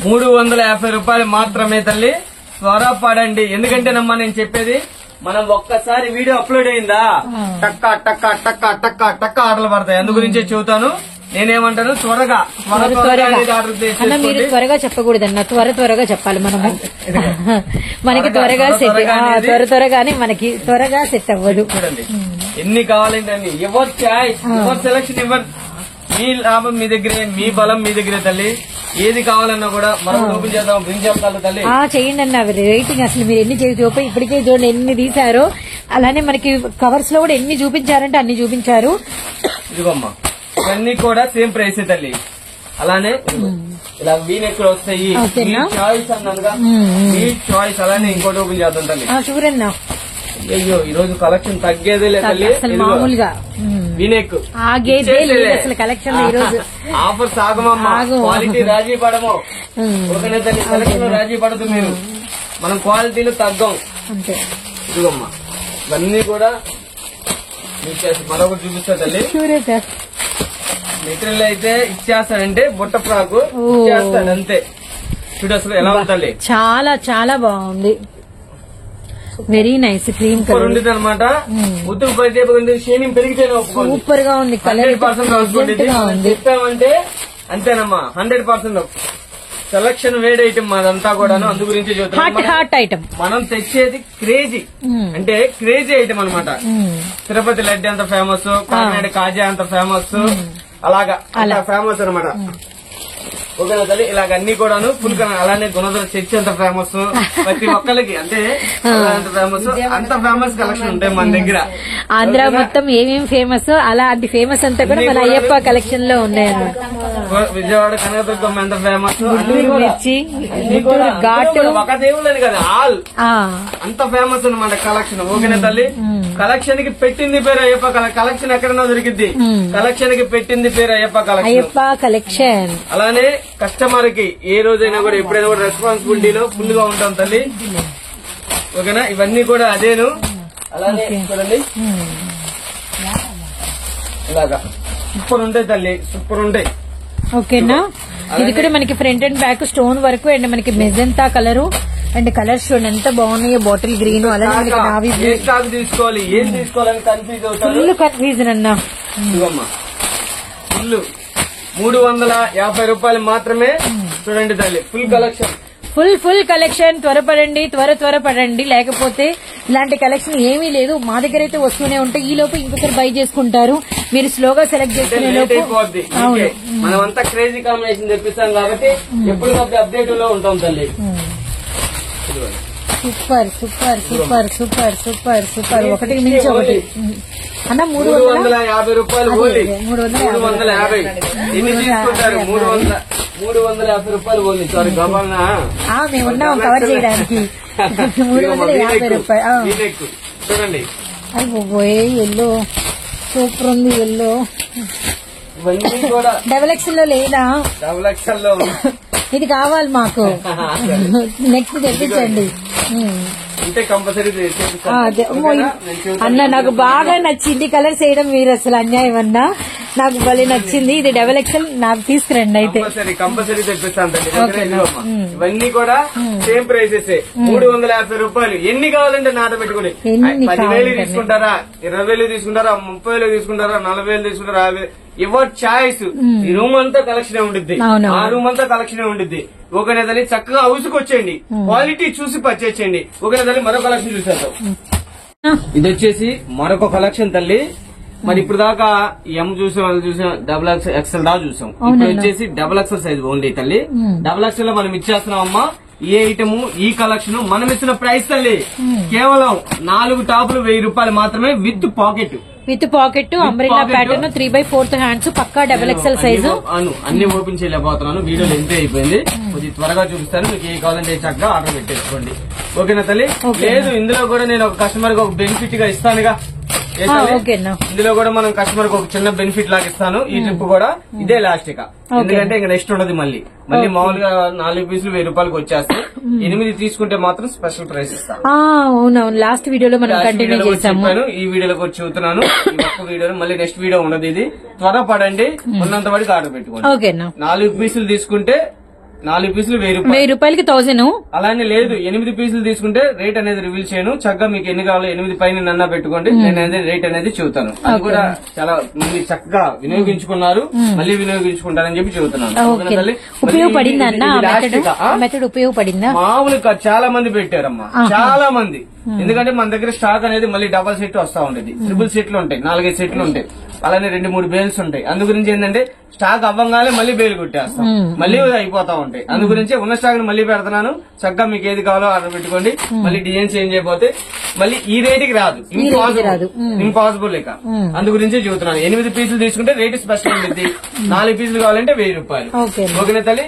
350 రూపాయలు మాత్రమే తల్లి. త్వరపడండి, ఎందుకంటేనమ్మా నేను చెప్పేది, మనం ఒక్కసారి వీడియో అప్లోడ్ అయిందా టక్క టక్క టక్క టక్క టక్క ఆర్డర్లు పడతాయి. అందు గురించే చెబుతాను. నేనేమంటాను, త్వరగా మీరు త్వరగా చెప్పకూడదన్న, త్వరగా చెప్పాలి మనము. మనకి త్వరగా సెట్, త్వరగానే మనకి త్వరగా సెట్ అవ్వదు. చూడండి ఎన్ని కావాలంటే అన్ని. Ever choice, ever selection, ever మీ లాభం మీ దగ్గరే, మీ బలం మీ దగ్గరే తల్లి. ఏది కావాలన్నా కూడా మనం ఓపెన్ చేద్దాం, బ్రింగ్ చేస్తాను తల్లి. చేయండి అన్న, రేటింగ్ అసలు మీరు ఎన్ని చేసి చూపి ఇప్పటికే చూడండి ఎన్ని తీశారో. అలానే మనకి కవర్స్ లో కూడా ఎన్ని చూపించారంటే అన్ని చూపించారు. ఇదిగోమ్మా, ఇవన్నీ కూడా సేమ్ ప్రైస్ తల్లి. అలానే ఇలా వీనెక్ వస్తాయి, చాయిస్ అన్నానుగా, మీ చాయిస్. అలానే ఇంకోటి ఓపెన్ చేద్దాం తల్లి. చూడన్నా, అయ్యో ఈ రోజు కలెక్షన్ తగ్గేదే లేదు మామూలుగా. వీనెక్ అసలు కలెక్షన్ ఈ రోజు ఆఫర్స్ ఆగమమ్మా, క్వాలిటీ రాజీ పడము. ఓకేనా తల్లి, కలెక్షన్ రాజీ పడదు మీరు, మనం క్వాలిటీలు తగ్గం అంతే. ఇదిగోమ్మా, ఇవన్నీ కూడా మరొకటి చూపిస్తా తల్లి. మెటీరియల్ అయితే ఇచ్చేస్తాడంటే బుట్ట ఫ్రాక్ ఇచ్చేస్తాడు అంతే. చూడు అసలు ఎలా ఉంటుంది, చాలా చాలా బాగుంది, వెరీ నైస్. క్రీమ్ కలర్ ఉండేది అనమాట. ఉత్తుకు పడితే షేనింగ్ పెరిగితే సూపర్ గా ఉంది. 100% చెప్పామంటే అంతేనమ్మా, 100% సెలక్షన్ వేడ్ ఐటమ్ అదంతా కూడాను. అందు గురించి హాట్ ఐటమ్ మనం తెచ్చేది క్రేజీ, అంటే క్రేజీ ఐటమ్ అనమాట. తిరుపతి లడ్డు అంత ఫేమస్, కాకినాడ కాజా అంత ఫేమస్, అలాగా అలా ఫేమస్ అనమాట. ఓకేనా తల్లి, ఇలాగ అన్ని కూడాను ఫుల్. అలానే గుణదల చర్చ్ అంత ఫేమస్, ప్రతి ఒక్కరికి అంటే అంత ఫేమస్, అంత ఫేమస్ కలెక్షన్ ఉంటాయి మన దగ్గర. ఆంధ్ర మొత్తం ఏమేమి ఫేమస్, అలాంటి ఫేమస్ అంతా కూడా మన అయ్యప్ప కలెక్షన్ లో ఉన్నాయన్నమాట. విజయవాడ కనకదుర్గమ్మ ఎంత ఫేమస్, మిర్చి, ఘాటు, ఒక దేవుళ్ళని కదా ఆల్ అంత ఫేమస్ అనమాట కలెక్షన్. ఓకేనా తల్లి, కలెక్షన్ కి పెట్టింది పేరు అయ్యప్ప కలెక్షన్. ఎక్కడన్నా దొరికింది, కలెక్షన్ కి పెట్టింది పేరు అయ్యప్ప కలెక్షన్. అలానే కస్టమర్ కి ఏ రోజైనా కూడా ఎప్పుడైనా కూడా రెస్పాన్సిబిలిటీలో ఫుల్ గా ఉంటాం తల్లి. ఓకేనా, ఇవన్నీ కూడా అదేను. అలానే చూడండి ఇలాగా సూపర్ ఉంటాయి తల్లి, సూపర్ ఉంటాయి. ఓకేనా, ఇది కూడా మనకి front and back stone work and మనకి మెజెంతా కలరు అండ్ కలర్స్ చూడండి ఎంత బాగున్నాయో. బాటిల్ గ్రీన్, అలానే తీసుకోవాలి, ఏం తీసుకోవాలని కన్ఫ్యూజ్ అవుతారు. ఫుల్ కన్ఫ్యూజన్ అన్న. ఫుల్ 350 రూపాయలు మాత్రమే. చూడండి తల్లి, ఫుల్ కలెక్షన్, ఫుల్ కలెక్షన్. త్వరపడండి, లేకపోతే ఇలాంటి కలెక్షన్ ఏమీ లేదు. మా దగ్గర అయితే వస్తూనే ఉంటాయి. ఈ లోపు ఇంకొకరు బై చేసుకుంటారు. మీరు స్లోగా సెలెక్ట్ చేసుకునే లోపు. అవును, మనమంతా క్రేజీ కాంబినేషన్ తెప్పిస్తాం కాబట్టి ఎప్పటికప్పుడు అప్డేట్ లో ఉంటాం తల్లి. సూపర్. ఒకటి మించి ఒకటి అన్న. 350 రూపాయలు. 350 ఎన్ని తీసుకుంటారు? 350 రూపాయలు ఓన్లీ. సారీ గమన, మేమున్నాం కవర్ చేయడానికి. 350 రూపాయలు చూడండి. ఎల్లో సూపర్ ఉంది. ఎల్లో ఇవన్నీ కూడా డబుల్ ఎక్సెల్ లో లేదా? డబుల్ ఎక్సెల్ లో ఇది కావాలి మాకు. నెక్స్ట్ తెప్పించండి. అంటే కంపల్సరీ అన్న నాకు బాగా నచ్చింది కలర్ చేయడం. మీరు అసలు అన్యాయం అన్నా, నాకు భలే నచ్చింది. ఇది డబల్ ఎక్సెల్ నాకు తీసుకురండి. అయితే కంపల్సరీ తెప్పిస్తాను. ఇవన్నీ కూడా సేమ్ ప్రైసెస్. 350 రూపాయలు. ఎన్ని కావాలంటే నాట పెట్టుకుని 10,000 తీసుకుంటారా, 20,000 తీసుకుంటారా, 30,000 తీసుకుంటారా, 40,000 తీసుకుంటారా, 50,000 ఎవర్ చాయిస్. ఈ రూమ్ అంతా కలెక్షన్ ఉండిద్ది, ఆ రూమ్ అంతా కలెక్షన్ ఉండిద్ది. ఒక నెలని చక్కగా హౌస్కి వచ్చేయండి, క్వాలిటీ చూసి పర్చేస్ చేయండి. ఒక నెలని మరో కలెక్షన్ చూసేద్దాం. ఇది వచ్చేసి మరొక కలెక్షన్ తల్లి. మరి ఇప్పుడు దాకా ఎం చూసాం, డబుల్ ఎక్స్ఎల్ దాకా చూసాం. ఇప్పుడు వచ్చేసి డబుల్ ఎక్స్ఎల్ సైజ్ ఓన్లీ తల్లి. డబుల్ ఎక్స్ఎల్ లో మనం ఇచ్చేస్తున్నాం అమ్మా. ఈ ఐటమ్, ఈ కలెక్షన్ మనం ఇచ్చిన ప్రైస్ తల్లి కేవలం 4 టాపులు 1000 రూపాయలు మాత్రమే with pocket. Umbrella pattern 3/4 hands పక్కా డబుల్ ఎక్స్ఎల్ సైజు. అన్ని ఓపెన్ చేయలేకపోతున్నాను, వీడియోలో ఎంతే అయిపోయింది. కొద్దిగా త్వరగా చూపిస్తాను. మీకు ఏ కావాలంటే చక్కగా ఆర్డర్ పెట్టేసుకోండి. ఓకేనా తల్లి? లేదు, ఇందులో కూడా నేను ఒక కస్టమర్ కి ఒక బెనిఫిట్ గా ఇస్తానుగా. ఇందులో కూడా మనం కస్టమర్ కి ఒక చిన్న బెనిఫిట్ లాగా ఇస్తాను. ఈ ట్రిప్ కూడా ఇదే లాస్ట్ ఇక, ఎందుకంటే ఇంకా నెక్స్ట్ ఉండదు. మళ్ళీ మామూలుగా 4 పీసులు 1000 రూపాయలకి వచ్చేస్తాయి. 8 తీసుకుంటే మాత్రం స్పెషల్ ప్రైస్ ఇస్తాను. అవునవును, లాస్ట్ వీడియోలో మనం కంటిన్యూ చేశాను. ఈ వీడియోలో కూడా చూస్తున్నాను. ఈ ఒక్క వీడియోలో మళ్ళీ నెక్స్ట్ వీడియో ఉండదు. ఇది త్వరపడండి, ఉన్నంత వరకు ఆర్డర్ పెట్టుకోండి. 4 పీసులు తీసుకుంటే 4 పీసులు 1000 రూపాయలకి 1000. అలానే లేదు, 8 పీసులు తీసుకుంటే రేట్ అనేది రివీల్ చేయను. చక్కగా మీకు ఎన్ని కావాలో 8 పైన నన్నా పెట్టుకోండి. నేను రేట్ అనేది చెబుతాను. అది కూడా చాలా మంది చక్కగా వినియోగించుకున్నారు, మళ్ళీ వినియోగించుకుంటారని చెప్పి చెబుతున్నాను. ఉపయోగపడిందా? మామూలుగా చాలా మంది పెట్టారమ్మా, చాలా మంది. ఎందుకంటే మన దగ్గర స్టాక్ అనేది మళ్ళీ డబల్ సెట్ వస్తా ఉండేది. ట్రిపుల్ సెట్లు ఉంటాయి, 4-5 సెట్లు ఉంటాయి. అలానే 2-3 బేల్స్ ఉంటాయి. అందు గురించి ఏంటంటే స్టాక్ అవ్వగానే మళ్ళీ బేలు కొట్టేస్తాం, మళ్ళీ అయిపోతా ఉంటాయి. అందు గురించి ఉన్న స్టాక్ ని మళ్ళీ పెడుతున్నాను. చక్కగా మీకు ఏది కావాలో ఆర్డర్ పెట్టుకోండి. మళ్ళీ డిజైన్ చేంజ్ అయిపోతే మళ్ళీ ఈ రేటుకి రాదు, ఇంపాసిబుల్ ఇక. అందు గురించి చెబుతున్నాను. 8 పీసులు తీసుకుంటే రేటు స్పెషల్ ఉంటుంది. 4 పీసులు కావాలంటే 1000 రూపాయలు. ఓకేనా తల్లి?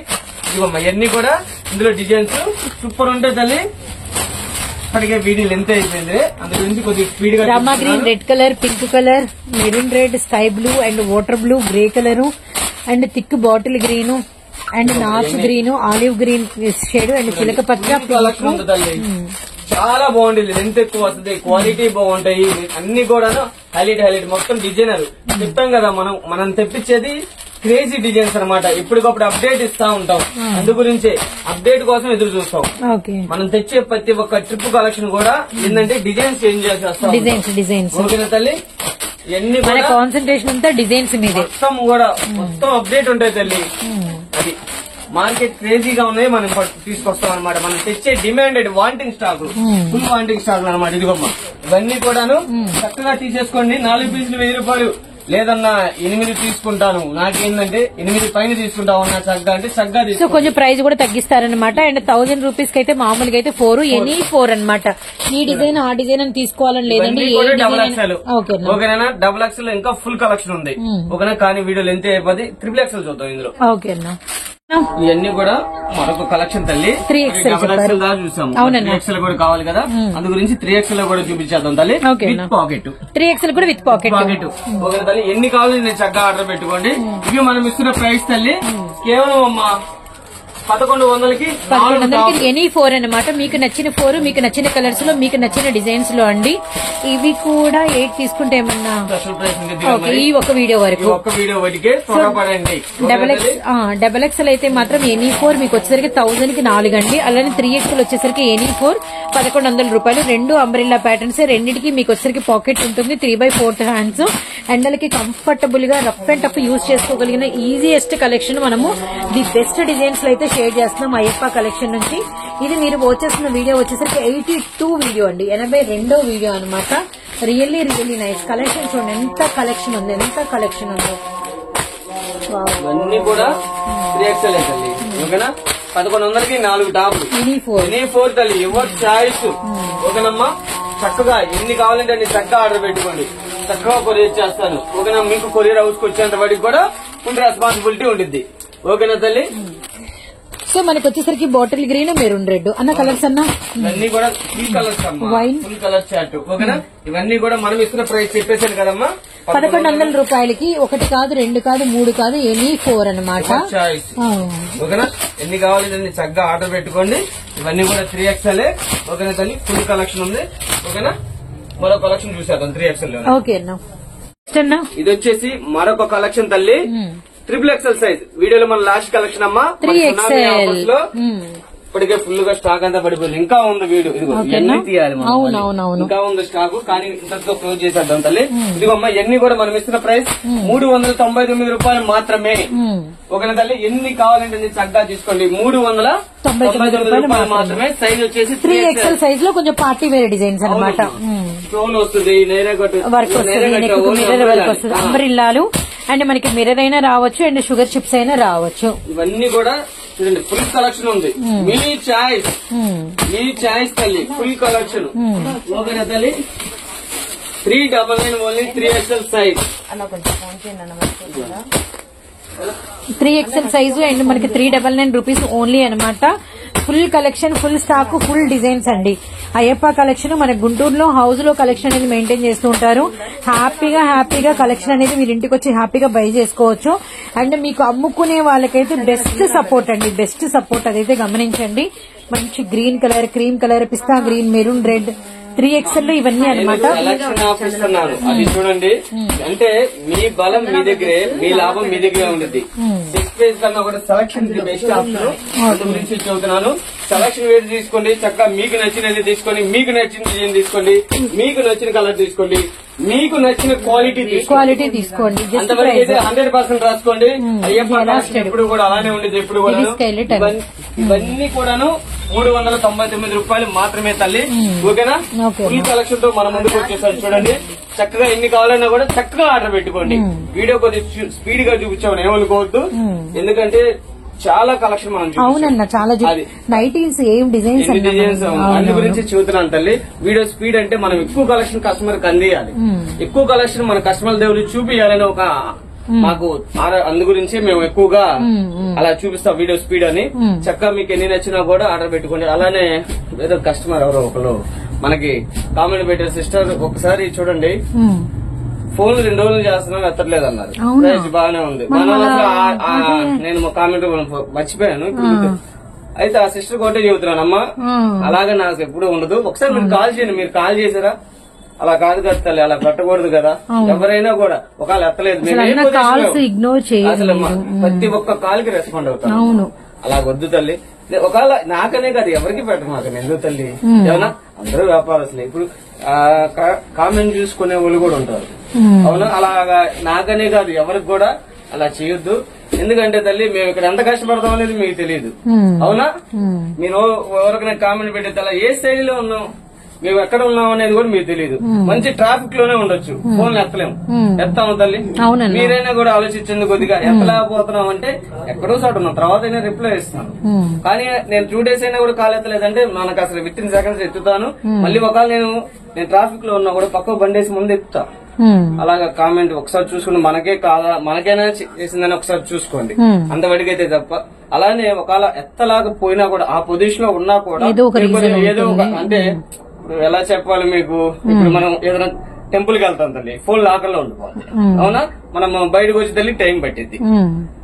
ఇదిగోమ్మా, ఇవన్నీ కూడా ఇందులో డిజైన్స్ సూపర్ ఉంటాయి తల్లి. ఇప్పటికే వీడియో లెంత్ అయిపోయింది, అందు గురించి కొద్దిగా స్పీడ్ గా. Rama green, red colour, pink colour, maroon red, sky blue and water blue, grey colour and thick bottle green and notch green, olive green shade and చిలక పచ్చ. చాలా బాగుంటుంది, లెంత్ ఎక్కువ వస్తుంది, క్వాలిటీ బాగుంటాయి. అన్ని కూడా హైలైట్ మొత్తం డిజైనర్. చెప్తాం కదా, మనం తెప్పించేది క్రేజీ డిజైన్స్ అనమాట. ఇప్పటికప్పుడు అప్డేట్ ఇస్తా ఉంటాం. అందు గురించే అప్డేట్ కోసం ఎదురు చూస్తాం. మనం తెచ్చే ప్రతి ఒక్క ట్రిప్ కలెక్షన్ కూడా ఏంటంటే డిజైన్స్ చేంజ్ చేసేస్తాం. ఓకేనా తల్లి? ఎన్ని కాన్సన్ట్రేషన్ అంతా డిజైన్స్ మీద మొత్తం అప్డేట్ ఉంటాయి తల్లి. అది మార్కెట్ క్రేజీగా ఉన్నాయి, మనం తీసుకొస్తాం అనమాట. మనం తెచ్చే demanded wanting stock, full wanting stock అనమాట. ఇదిగోమ్మా, ఇవన్నీ కూడాను చక్కగా తీసేసుకోండి. 4 పీసులు 1000 రూపాయలు. లేదన్నా 8 తీసుకుంటాను, నాకేంటంటే 8 పైన తీసుకుంటావు అన్న చక్కగా అంటే చక్కగా తీసుకుంటాను. కొంచెం ప్రైస్ కూడా తగ్గిస్తారనమాట. అండ్ 1000 రూపీస్ కి అయితే మామూలుగా అయితే 4 ఎనీ 4 అనమాట. ఈ డిజైన్ ఆ డిజైన్ అని తీసుకోవాలని లేదండి. ఓకేనా? డబుల్ ఎక్స్ఎల్ ఇంకా ఫుల్ కలెక్షన్ ఉంది. ఓకేనా? కానీ వీడియోలు ఎంత అయిపోతుంది. 3 XL చూద్దాం ఇందులో. ఓకేనా? ఇవన్నీ కూడా మరొక కలెక్షన్ తల్లి. 3 XL దాకా చూసాము. 3 XL కూడా కావాలి కదా, అందు గురించి 3 XL కూడా చూపించేద్దాం తల్లి. విత్ పాకెట్ 3 XL కూడా విత్ పాకెట్. ఓకే తల్లి, ఎన్ని కావాలి నేను చక్కగా ఆర్డర్ పెట్టుకోండి. ఇవి మనం ఇస్తున్న ప్రైస్ తల్లి కేవలం అమ్మా 1100కి ఎనీ 4 అనమాట. మీకు నచ్చిన 4, మీకు నచ్చిన కలర్స్ లో, మీకు నచ్చిన డిజైన్స్ లో అండి. ఇవి కూడా 8 తీసుకుంటే ఏమన్నా ఈ ఒక వీడియో వరకు. డబల్ ఎక్స్ఎల్ అయితే మాత్రం ఎనీ 4 మీకు వచ్చేసరికి 1000కి 4 అండి. అలానే 3 XL వచ్చేసరికి ఎనీ 4 1100 రూపాయలు. 2 అంబ్రెల్లా ప్యాటర్న్స్, రెండింటికి మీకు వచ్చేసరికి పాకెట్ ఉంటుంది. 3/4 హ్యాండ్స్ ఎండలకి కంఫర్టబుల్ గా రఫ్ అండ్ టఫ్ యూజ్ చేసుకోగలిగిన ఈజియెస్ట్ కలెక్షన్ మనము ది బెస్ట్ డిజైన్స్ లో అయితే షేర్ చేస్తున్నాం అయ్యప్ప కలెక్షన్ నుంచి. ఇది మీరు వచ్చేసిన వీడియో వచ్చేసరికి 82 వీడియో అండి, 82వ వీడియో అనమాట. Really really nice collection. చూడండి ఎంత కలెక్షన్ ఉంది, ఎంత కలెక్షన్ ఉందో. ఇవన్నీ కూడా 3XL తల్లి. ఓకేనా, 1100కి 4 టాపులు. ఎనీ 4 తల్లి, ఎవరి చాయిస్. ఓకేనమ్మా, చక్కగా ఎన్ని కావాలంటే అన్ని చక్కగా ఆర్డర్ పెట్టుకోండి, చక్కగా కొరియర్ చేస్తాను. ఓకేనా, మీకు కొరియర్ హౌస్ కి వచ్చేంత వాటికి కూడా ఫుల్ రెస్పాన్సిబిలిటీ ఉంటుంది. ఓకేనా తల్లి. సో మనకి వచ్చేసరికి బాటిల్ గ్రీన్, మెరూన్ రెడ్ అన్న కలర్స్ అన్న. ఇవన్నీ కూడా 3 colours wine, full colour chart. ఓకేనా, ఇవన్నీ కూడా మనం ఇస్తున్న ప్రైస్ చెప్పేసాను కదమ్మా, 1100 రూపాయలకి. 1 కాదు, 2 కాదు, 3 కాదు, ఎనీ 4 అనమాట. చాయిస్. ఓకేనా, ఎన్ని కావాలంటే అన్ని చక్కగా ఆర్డర్ పెట్టుకోండి. ఇవన్నీ కూడా 3XL. ఓకేనా తల్లి, ఫుల్ కలెక్షన్ ఉంది. ఓకేనా, మరో కలెక్షన్ చూసేద్దాం 3XL లో. ఓకే అన్న, ఇది వచ్చేసి మరొక కలెక్షన్ తల్లి, XXL సైజ్. వీడియోలో మన లాస్ట్ కలెక్షన్ అమ్మా, 3XL లో ఇప్పటికే ఫుల్ గా స్టాక్ అంతా పడిపోయింది. ఇంకా ఉంది వీడియో, ఇదిగో ఎన్ని తీయాలి, ఇంకా ఉంది స్టాక్, కానీ ఇంతతో క్లోజ్ చేసేద్దాం తల్లి. ఇదిగో అమ్మా, ఎన్ని కూడా మనం ఇస్తున్న ప్రైస్ 399 రూపాయలు మాత్రమే. ఓకేనా తల్లి, ఎన్ని కావాలంటే చక్కగా తీసుకోండి, 399 రూపాయలు మాత్రమే. సైజ్ వచ్చేసి 3XL సైజ్ లో కొంచెం పార్టీ వేర్ డిజైన్స్ అనమాట. స్టోన్ వస్తుంది, వర్క్ వస్తుంది, అంబ్రిల్లాలు అండ్ మనకి మిర్రర్ అయినా రావచ్చు అండ్ షుగర్ చిప్స్ అయినా రావచ్చు. ఇవన్నీ కూడా చూడండి, ఫుల్ కలెక్షన్ ఉంది. మీ చాయిస్, మీ చాయిస్ తల్లి, ఫుల్ కలెక్షన్. ఓకేనా తల్లి, 399 only 3XL size. 3XL size and మనకి 399 రూపీస్ ఓన్లీ అనమాట. Full collection, full stock, full designs అండి. అయ్యప్ప కలెక్షన్ మన గుంటూరులో హౌస్ లో కలెక్షన్ అనేది మెయింటైన్ చేస్తూ ఉంటారు. హ్యాపీగా కలెక్షన్ అనేది మీరు ఇంటికి వచ్చి హ్యాపీగా బై చేసుకోవచ్చు. అండ్ మీకు అమ్ముకునే వాళ్ళకైతే బెస్ట్ సపోర్ట్ అండి, బెస్ట్ సపోర్ట్ అదైతే గమనించండి. మంచి గ్రీన్ కలర్, క్రీమ్ కలర్, పిస్తా గ్రీన్, మెరూన్ రెడ్, 3XL లో ఇవన్నీ అనమాట. అది చూడండి, అంటే మీ బలం మీ దగ్గరే, మీ లాభం మీ దగ్గరే ఉంటుంది. 6 పేజ్ కన్నా కూడా సెలక్షన్ బెస్ట్ ఆప్షన్. గురించి చెబుతున్నాను, సెలక్షన్ వేసి తీసుకోండి, చక్కగా మీకు నచ్చినది తీసుకోండి, మీకు నచ్చిన డిజైన్ తీసుకోండి, మీకు నచ్చిన కలర్ తీసుకోండి, మీకు నచ్చిన క్వాలిటీ తీసుకోండి. అంతవరకు అయితే 100% రాసుకోండి. అయ్యప్ప ఎప్పుడు కూడా అలానే ఉండేది, ఎప్పుడు కూడా. ఇవన్నీ కూడాను 399 రూపాయలు మాత్రమే తల్లి. ఓకేనా, ఈ కలెక్షన్ తో మన ముందుకు వచ్చేసారు. చూడండి, చక్కగా ఎన్ని కావాలన్నా కూడా చక్కగా ఆర్డర్ పెట్టుకోండి. వీడియో కొద్దిగా స్పీడ్ గా చూపించామని ఏమనుకోవద్దు, ఎందుకంటే చాలా కలెక్షన్ మనం. అవునన్నా, చాలా నైటీస్ ఏం డిజైన్స్ అన్ని గురించి చూస్తున్నాను తల్లి. వీడియో స్పీడ్ అంటే మనం ఎక్కువ కలెక్షన్ కస్టమర్ కి అందియాలి, ఎక్కువ కలెక్షన్ మన కస్టమర్ దేవుడు చూపియాలని ఒక మాకు అందు గురించి మేము ఎక్కువగా అలా చూపిస్తాం వీడియో స్పీడ్ అని. చక్కగా మీకు ఎన్ని నచ్చినా కూడా ఆర్డర్ పెట్టుకోండి. అలానే ఏదో కస్టమర్ ఎవరో ఒకరు మనకి కామెంట్ పెట్టారు, సిస్టర్ ఒకసారి చూడండి ఫోన్ 2 రోజులు చేస్తున్నాం ఎత్తట్లేదు అన్నారు. బాగానే ఉంది, నేను కామెంట్ మర్చిపోయాను. అయితే ఆ సిస్టర్ ఒకటే చెబుతున్నానమ్మా, అలాగే నాకు ఎప్పుడూ ఉండదు. ఒకసారి మీరు కాల్ చేయండి. మీరు కాల్ చేశారా? అలా కాదు కదా తల్లి, అలా పెట్టకూడదు కదా. ఎవరైనా కూడా ఒకవేళ ఎత్తలేదు అసలు ప్రతి ఒక్క కాల్ కి రెస్పాండ్ అవుతాను. అలా వద్దు తల్లి. ఒకవేళ నాకనే కాదు ఎవరికి పెట్టమాకండి, ఎందుకు తల్లి. ఏమన్నా అందరూ వ్యాపారస్తులే. ఇప్పుడు కామెంట్ చూసుకునే వాళ్ళు కూడా ఉంటారు, అవునా. అలాగా నాకనే కాదు ఎవరికి కూడా అలా చేయొద్దు. ఎందుకంటే తల్లి మేము ఇక్కడ ఎంత కష్టపడతాం అనేది మీకు తెలియదు, అవునా. మీరు ఎవరికైనా కామెంట్ పెట్టే ఏ శైలిలో ఉన్నాం, మేము ఎక్కడ ఉన్నాం అనేది కూడా మీకు తెలియదు. మంచి ట్రాఫిక్ లోనే ఉండొచ్చు, ఫోన్లు ఎత్తలేము, ఎత్తాము తల్లి. మీరైనా కూడా ఆలోచించండి కొద్దిగా. ఎత్తలేకపోతున్నాం అంటే ఎక్కడో చోట ఉన్నాం, తర్వాత అయినా రిప్లై ఇస్తున్నాను. కానీ నేను 2 days అయినా కూడా కాల్ ఎత్తలేదంటే మనకు అసలు విత్ సెకండ్స్ ఎత్తుతాను. మళ్ళీ ఒకవేళ నేను ట్రాఫిక్ లో ఉన్నా కూడా పక్క బండేసి ముందు ఎత్తుతా. అలాగా కామెంట్ ఒకసారి చూసుకుని మనకే కాదా, మనకైనా చేసిందని ఒకసారి చూసుకోండి, అంతవరకైతే తప్ప. అలానే ఒకవేళ ఎత్తలాగా పోయినా కూడా ఆ పొజిషన్ లో ఉన్నా కూడా ఏదో ఒక అంటే ఇప్పుడు ఎలా చెప్పాలి మీకు. ఇప్పుడు మనం ఏదైనా టెంపుల్ కి వెళ్తాం తల్లి, ఫోన్ లాకర్ లో ఉండిపోతుంది, అవునా. మనం బయటకు వచ్చి తల్లి టైం పట్టింది.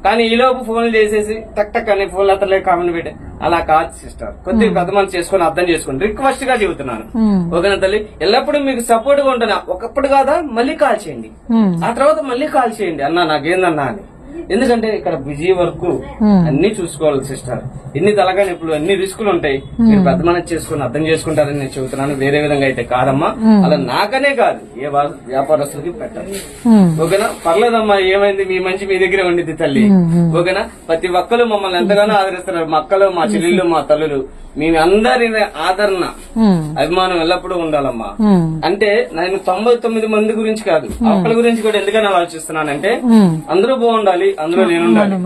కానీ ఈ లోపు ఫోన్లు చేసేసి టక్ టక్ అని ఫోన్ అతలే కామెంట్ పెట్టే అలా కాదు సిస్టర్. కొద్దిగా పెద్ద మంది చేసుకుని అర్థం చేసుకోండి, రిక్వెస్ట్ గా చెబుతున్నాను. ఓకేనా తల్లి, ఎల్లప్పుడూ మీకు సపోర్ట్ గా ఉంటాను. ఒకప్పుడు కాదా మళ్ళీ కాల్ చేయండి, ఆ తర్వాత మళ్ళీ కాల్ చేయండి అన్నా నాకేందన్నా అని. ఎందుకంటే ఇక్కడ బిజీ వర్క్ అన్ని చూసుకోవాలి సిస్టర్. ఎన్ని తలగా ఇప్పుడు అన్ని రిస్కులు ఉంటాయి. మీరు పెద్ద మనసు చేసుకుని అర్థం చేసుకుంటారని నేను చెబుతున్నాను. వేరే విధంగా అయితే కాదమ్మా. అలా నాకనే కాదు, ఏ వ్యాపారస్తులకి పెట్టాలి. ఓకేనా? పర్లేదమ్మా, ఏమైంది, మీ మంచి మీ దగ్గరే ఉండిద్ది తల్లి. ఓకేనా? ప్రతి ఒక్కరు మమ్మల్ని ఎంతగానో ఆదరిస్తున్నారు. మా అక్కలు, మా చెల్లెళ్ళు, మా తల్లులు, మీ అందరి ఆదరణ, అభిమానం ఎల్లప్పుడూ ఉండాలమ్మా. అంటే నేను 99 మంది గురించి కాదు, ఒక్కల గురించి కూడా ఎందుకని ఆలోచిస్తున్నానంటే అందరూ బాగుండాలి, అందులో నేను ఉండాలి.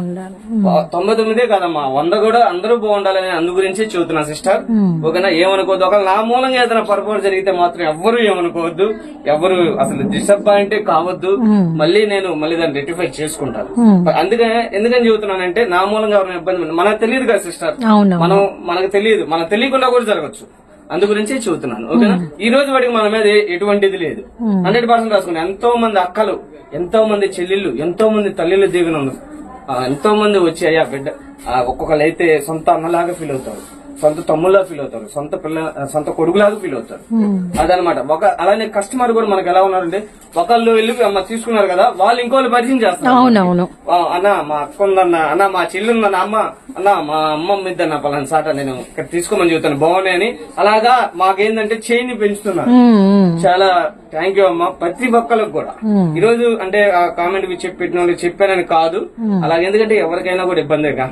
99 కాదమ్మా, 100 కూడా అందరూ బాగుండాలని అందు గురించి చెబుతున్నా సిస్టర్. ఓకేనా? ఏమనుకోవద్దు. ఒకవేళ నా మూలంగా ఏదైనా పొరపాటు జరిగితే మాత్రం ఎవ్వరూ ఏమనుకోవద్దు, ఎవరు అసలు డిసప్పాయింటే కావద్దు. మళ్ళీ దాన్ని రెక్టిఫై చేసుకుంటాను. ఎందుకని చెబుతున్నానంటే నా మూలంగా ఎవరైనా ఇబ్బంది మనకు తెలియదు కదా సిస్టర్. మనకు తెలియదు, మనకు తెలియకుండా కూడా జరగచ్చు. అందు గురించి చెబుతున్నాను. ఓకేనా? ఈ రోజు వాడికి మన మీద ఎటువంటిది లేదు. 100% రాసుకున్నాను. ఎంతో మంది అక్కలు, ఎంతో మంది చెల్లెళ్ళు, ఎంతో మంది తల్లిళ్ళు దీవెన ఉన్నారు. ఎంతో మంది వచ్చి అయ్యా బిడ్డ, ఒక్కొక్కరు అయితే సొంత అన్నలాగా ఫీల్ అవుతారు, సొంత తమ్ముళ్ళగా ఫీల్ అవుతారు, సొంత కొడుకులాగా ఫీల్ అవుతారు. అదనమాట. అలానే కస్టమర్ కూడా మనకు ఎలా ఉన్నారంటే, ఒకళ్ళు వెళ్ళి అమ్మ తీసుకున్నారు కదా, వాళ్ళు ఇంకోళ్ళు పరిచయం చేస్తారు. అన్న మా అక్క ఉందన్న, అన్న మా చెల్లుందన్న, అన్న మా అమ్మమ్మ ఇద్దన్న పలానా సాట నేను ఇక్కడ తీసుకోమని చెబుతాను బాగున్నాయని. అలాగా మాకేందంటే చైన్ పెంచుతున్నారు. చాలా థ్యాంక్ యూ అమ్మ. ప్రతి ఒక్కరికి కూడా ఈ రోజు అంటే ఆ కామెంట్ పెట్టిన వాళ్ళకి చెప్పానని కాదు, అలాగే ఎందుకంటే ఎవరికైనా కూడా ఇబ్బందిగా,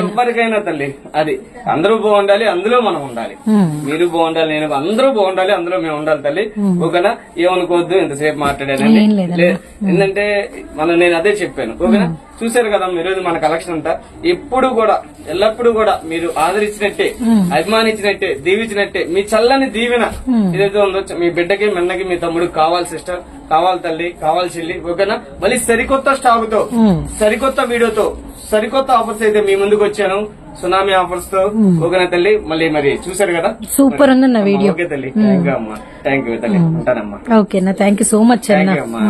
ఎవరికైనా తల్లి అది అందరూ బాగుండాలి, అందులో మనం ఉండాలి. మీరు బాగుండాలి, నేను అందరూ బాగుండాలి, అందులో మేము ఉండాలి తల్లి. ఓకేనా? ఏమనుకోవద్దు ఎంతసేపు మాట్లాడానని. ఏంటంటే నేను అదే చెప్పాను. ఓకేనా? చూశారు కదా ఈరోజు మన కలెక్షన్ అంతా. ఎప్పుడు కూడా ఎల్లప్పుడు కూడా మీరు ఆదరించినట్టే, అభిమానించినట్టే, దీవించినట్టే మీ చల్లని దీవెన ఏదైతే ఉందో మీ బిడ్డకి, మెన్నకి, మీ తమ్ముడికి కావాలి సిస్టర్, కావాలి తల్లి, కావాలి చెల్లి. ఓకేనా? మళ్ళీ సరికొత్త స్టాక్ తో, సరికొత్త వీడియోతో, సరికొత్త ఆఫర్స్ అయితే మీ ముందుకు వచ్చాను, సునామీ ఆఫర్స్ తో. ఓకేనా తల్లి? మరి చూసారు కదా, సూపర్ ఉంది వీడియో. ఓకే తల్లి, థ్యాంక్ యూ అమ్మా. థ్యాంక్ యూ తల్లి, ఉంటానమ్మా. ఓకేనా? థ్యాంక్ యూ సో మచ్ అమ్మా.